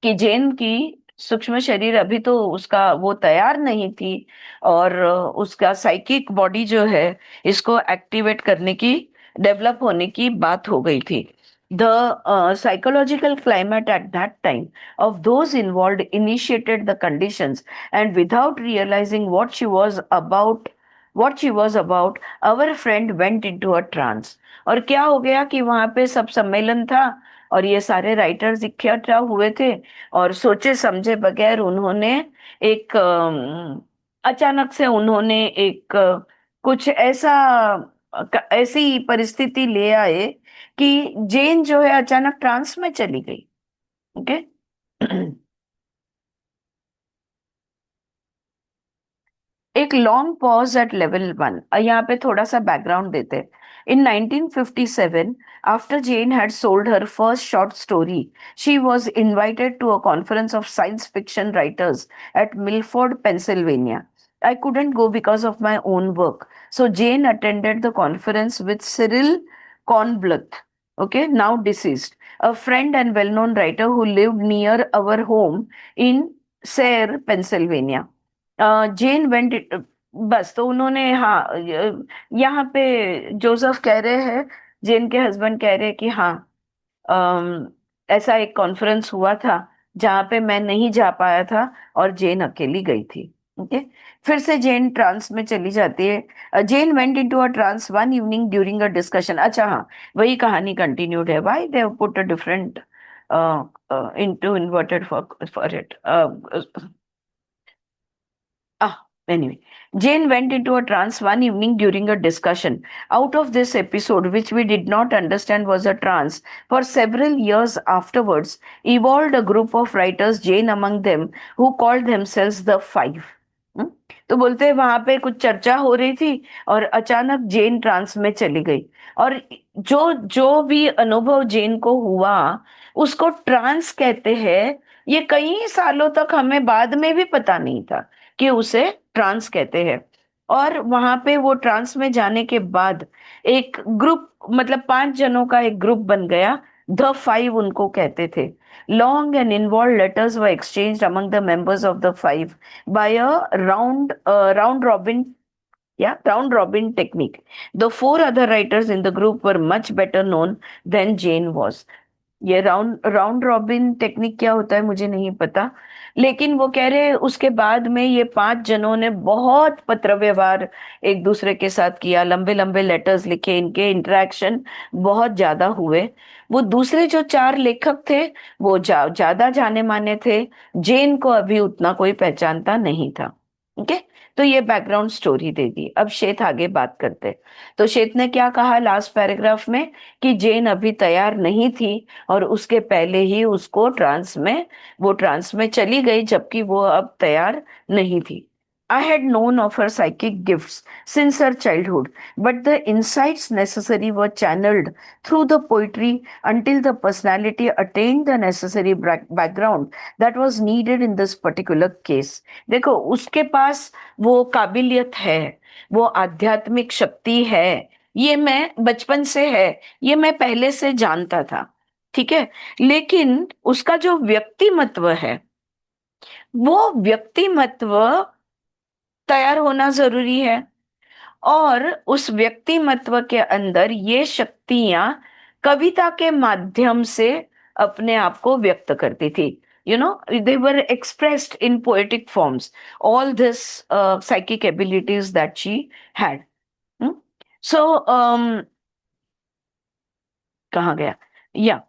कि जैन की सूक्ष्म शरीर अभी तो उसका वो तैयार नहीं थी, और उसका साइकिक बॉडी जो है इसको एक्टिवेट करने की, डेवलप होने की बात हो गई थी। The psychological climate at that time of those involved initiated the conditions, and without realizing what she was about, our friend went into a trance. और क्या हो गया कि वहां पे सब सम्मेलन था और ये सारे राइटर्स इकट्ठा हुए थे, और सोचे समझे बगैर उन्होंने एक अचानक से उन्होंने एक कुछ ऐसा, ऐसी परिस्थिति ले आए कि जेन जो है अचानक ट्रांस में चली गई। ओके एक लॉन्ग पॉज एट लेवल 1। यहाँ पे थोड़ा सा बैकग्राउंड देते हैं। In 1957, after Jane had sold her first short story, she was invited to a conference of science fiction writers at Milford, Pennsylvania. I couldn't go because of my own work. So Jane attended the conference with Cyril Kornbluth, okay, now deceased, a friend and well-known writer who lived near our home in Sayre, Pennsylvania. Jane went, बस तो उन्होंने, हाँ, यहाँ पे Joseph कह रहे हैं, जेन के हस्बैंड कह रहे हैं कि हाँ, ऐसा एक कॉन्फ्रेंस हुआ था जहाँ पे मैं नहीं जा पाया था और जेन अकेली गई थी। ओके, फिर से जेन ट्रांस में चली जाती है। Jane went into a trance one evening during a discussion. अच्छा हाँ, वही कहानी कंटिन्यूड है। Why they have put a different into inverted for it. Anyway, Jane went into a trance one evening during a discussion. Out of this episode, which we did not understand was a trance, for several years afterwards, evolved a group of writers, Jane among them, who called themselves the Five. हम्म? तो बोलते हैं वहां पे कुछ चर्चा हो रही थी और अचानक जेन ट्रांस में चली गई, और जो जो भी अनुभव जेन को हुआ उसको ट्रांस कहते हैं। ये कई सालों तक हमें बाद में भी पता नहीं था कि उसे ट्रांस कहते हैं। और वहां पे वो ट्रांस में जाने के बाद एक ग्रुप, मतलब 5 जनों का एक ग्रुप बन गया, द फाइव उनको कहते थे। Long and involve letters were exchanged among the members of the five by a round robin, yeah, round robin technique. The four other writers in the group were much better known than Jane was. ये round robin technique क्या होता है मुझे नहीं पता, लेकिन वो कह रहे हैं उसके बाद में ये 5 जनों ने बहुत पत्र व्यवहार एक दूसरे के साथ किया, लंबे लंबे लेटर्स लिखे, इनके इंटरेक्शन बहुत ज्यादा हुए। वो दूसरे जो 4 लेखक थे वो ज्यादा जाने माने थे, जेन को अभी उतना कोई पहचानता नहीं था। ओके, तो ये बैकग्राउंड स्टोरी दे दी। अब श्वेत आगे बात करते। तो श्वेत ने क्या कहा लास्ट पैराग्राफ में, कि जेन अभी तैयार नहीं थी और उसके पहले ही उसको ट्रांस में चली गई, जबकि वो अब तैयार नहीं थी। I had known of her psychic gifts since her childhood, but the insights necessary were channeled through the poetry until the personality attained the necessary background that was needed in this particular case. देखो, उसके पास वो काबिलियत है, वो आध्यात्मिक शक्ति है, ये मैं बचपन से है, ये मैं पहले से जानता था, ठीक है। लेकिन उसका जो व्यक्तिमत्व है, वो व्यक्तिमत्व तैयार होना जरूरी है, और उस व्यक्तिमत्व के अंदर ये शक्तियां कविता के माध्यम से अपने आप को व्यक्त करती थी। They were expressed in poetic forms, all this psychic abilities that she had. So, कहाँ गया, या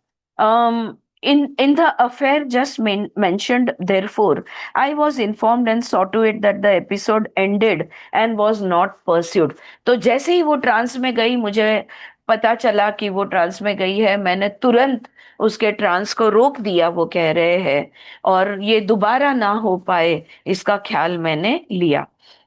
in the affair just mentioned, therefore I was informed and saw to it that the episode ended and was not pursued. तो जैसे ही वो trans में गई, मुझे पता चला कि वो ट्रांस में गई है, मैंने तुरंत उसके ट्रांस को रोक दिया, वो कह रहे हैं, और ये दोबारा ना हो पाए इसका ख्याल मैंने लिया।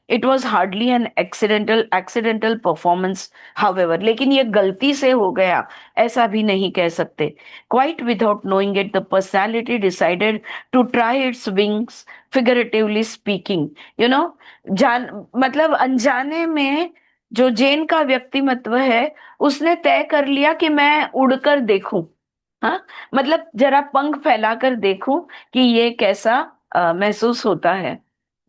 It was hardly an accidental performance, however, लेकिन ये गलती से हो गया ऐसा भी नहीं कह सकते। Quite without knowing it, the personality decided to try its wings, figuratively speaking. You know जान मतलब अनजाने में जो जेन का व्यक्तिमत्व है, उसने तय कर लिया कि मैं उड़कर देखूं, हाँ, मतलब जरा पंख फैलाकर देखूं कि ये कैसा महसूस होता है,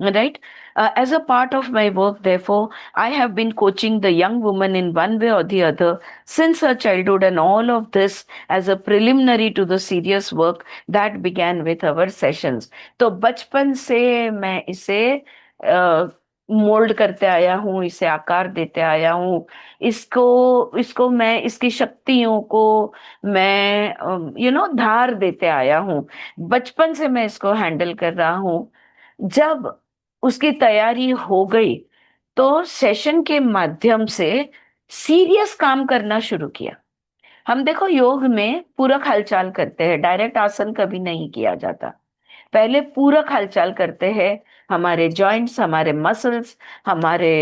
right? As a part of my work, therefore, I have been coaching the young woman in one way or the other since her childhood, and all of this as a preliminary to the serious work that began with our sessions. तो बचपन से मैं इसे mould करते आया हूँ, इसे आकार देते आया हूँ, इसको इसको मैं, इसकी शक्तियों को मैं धार देते आया हूँ। बचपन से मैं इसको हैंडल कर रहा हूँ। जब उसकी तैयारी हो गई तो सेशन के माध्यम से सीरियस काम करना शुरू किया। हम देखो योग में पूरक हलचाल करते हैं, डायरेक्ट आसन कभी नहीं किया जाता, पहले पूरक हलचाल करते हैं, हमारे जॉइंट्स, हमारे मसल्स, हमारे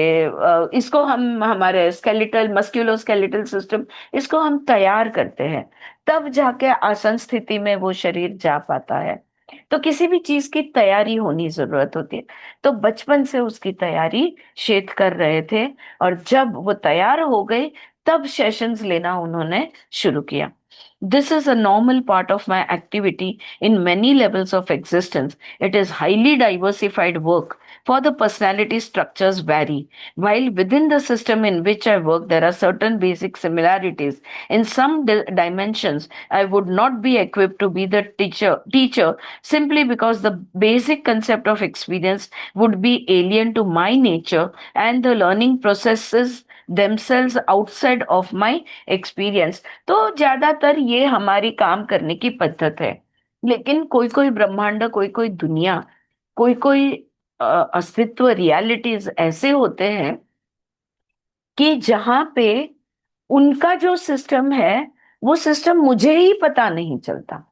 इसको हम, हमारे स्केलेटल, मस्क्यूलोस्केलेटल सिस्टम, इसको हम तैयार करते हैं, तब जाके आसन स्थिति में वो शरीर जा पाता है। तो किसी भी चीज की तैयारी होनी जरूरत होती है। तो बचपन से उसकी तैयारी शेत कर रहे थे, और जब वो तैयार हो गई तब सेशंस लेना उन्होंने शुरू किया। This is a normal part of my activity in many levels of existence. It is highly diversified work, for the personality structures vary. While within the system in which I work, there are certain basic similarities. In some dimensions, I would not be equipped to be the teacher simply because the basic concept of experience would be alien to my nature, and the learning processes themselves outside of my experience. तो ज्यादातर ये हमारी काम करने की पद्धत है, लेकिन कोई कोई ब्रह्मांड, कोई कोई दुनिया, कोई कोई अस्तित्व, रियलिटीज ऐसे होते हैं कि जहां पे उनका जो सिस्टम है वो सिस्टम मुझे ही पता नहीं चलता।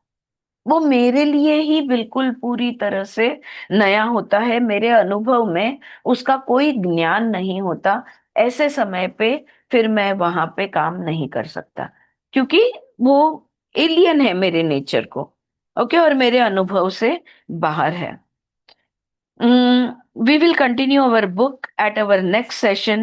वो मेरे लिए ही बिल्कुल पूरी तरह से नया होता है, मेरे अनुभव में उसका कोई ज्ञान नहीं होता। ऐसे समय पे फिर मैं वहां पे काम नहीं कर सकता, क्योंकि वो एलियन है मेरे नेचर को। ओके, और मेरे अनुभव से बाहर है। We will continue our book at our next session.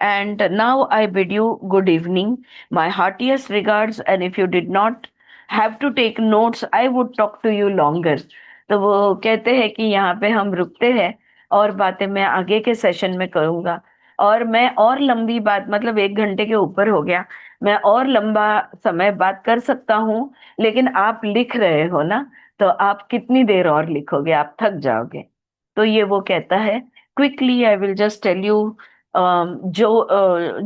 And now I bid you good evening. My heartiest regards. And if you did not have to take notes, I would talk to you longer. तो वो कहते हैं कि यहाँ पे हम रुकते हैं, और बातें मैं आगे के सेशन में करूंगा। और मैं और लंबी बात, मतलब 1 घंटे के ऊपर हो गया, मैं और लंबा समय बात कर सकता हूँ, लेकिन आप लिख रहे हो ना, तो आप कितनी देर और लिखोगे, आप थक जाओगे। तो ये वो कहता है। Quickly I will just tell you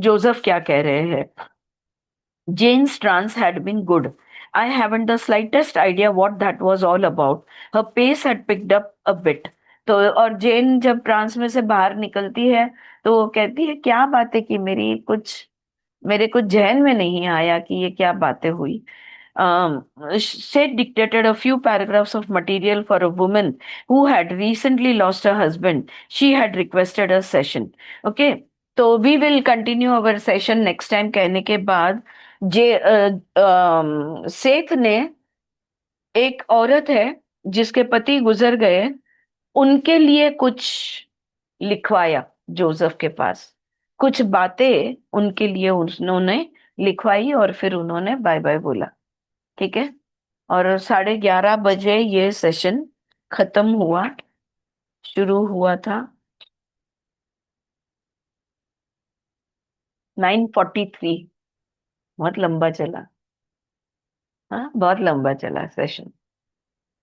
Joseph क्या कह रहे हैं। Jane's trance had been good. I haven't the slightest idea what that was all about. Her pace had picked up a bit. तो और जेन जब ट्रांस में से बाहर निकलती है तो वो कहती है, क्या बातें की, मेरे कुछ जहन में नहीं आया कि ये क्या बातें हुई। She dictated a few paragraphs of material for a woman who had recently lost her husband. She had requested a session. Okay, तो we will continue our session next time कहने के बाद सेठ ने, एक औरत है जिसके पति गुजर गए, उनके लिए कुछ लिखवाया जोसेफ के पास। कुछ बातें उनके लिए उन्होंने लिखवाई, और फिर उन्होंने बाय बाय बोला। ठीक है, और 11:30 बजे ये सेशन खत्म हुआ। शुरू हुआ था 9:43। बहुत लंबा चला। हाँ, बहुत लंबा चला सेशन।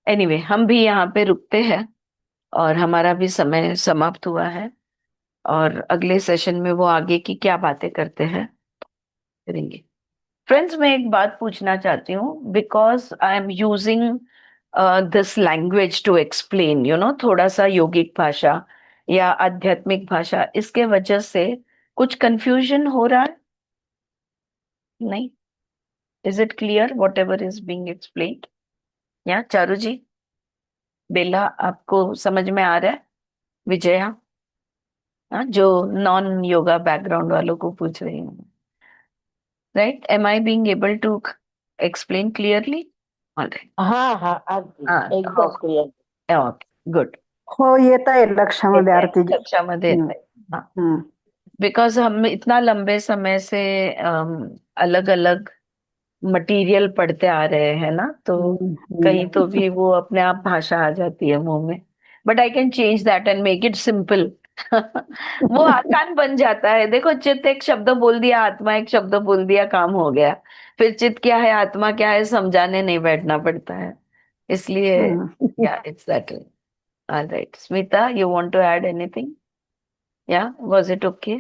एनीवे, हम भी यहाँ पे रुकते हैं, और हमारा भी समय समाप्त हुआ है। और अगले सेशन में वो आगे की क्या बातें करते हैं करेंगे। फ्रेंड्स, मैं एक बात पूछना चाहती हूँ, because I am using this language to explain, थोड़ा सा योगिक भाषा या आध्यात्मिक भाषा, इसके वजह से कुछ कंफ्यूजन हो रहा है? नहीं? Is it clear what ever is being explained? या चारू जी, बेला, आपको समझ में आ रहा है? विजया, हाँ, जो नॉन योगा बैकग्राउंड वालों को पूछ रही हूँ, right? Am I being able to explain clearly? All right. हाँ हाँ अगदी हाँ, एकदम क्लिअर. Okay, good. हो येत आहे लक्षामध्ये आरतीजी. कक्षामध्ये हम्म, येते। हाँ, हम्म, बिकॉज हम इतना लंबे समय से अलग अलग मटेरियल पढ़ते आ रहे हैं ना, तो कहीं तो भी वो अपने आप भाषा आ जाती है मुंह में। But I can change that and make it simple. वो आसान बन जाता है। देखो, चित्त एक शब्द बोल दिया, आत्मा एक शब्द बोल दिया, काम हो गया। फिर चित्त क्या है, आत्मा क्या है, समझाने नहीं बैठना पड़ता है। इसलिए hmm. Yeah it's that. All right, Smita, you want to add anything? या was it okay?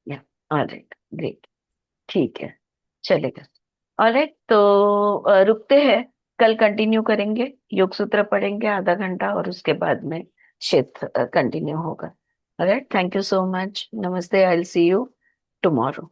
Yeah, all right, great, ठीक है, चलेगा। ऑलराइट, तो रुकते हैं। कल कंटिन्यू करेंगे, योग सूत्र पढ़ेंगे आधा घंटा, और उसके बाद में क्षेत्र कंटिन्यू होगा। Alright, thank you so much, नमस्ते, I will see you tomorrow.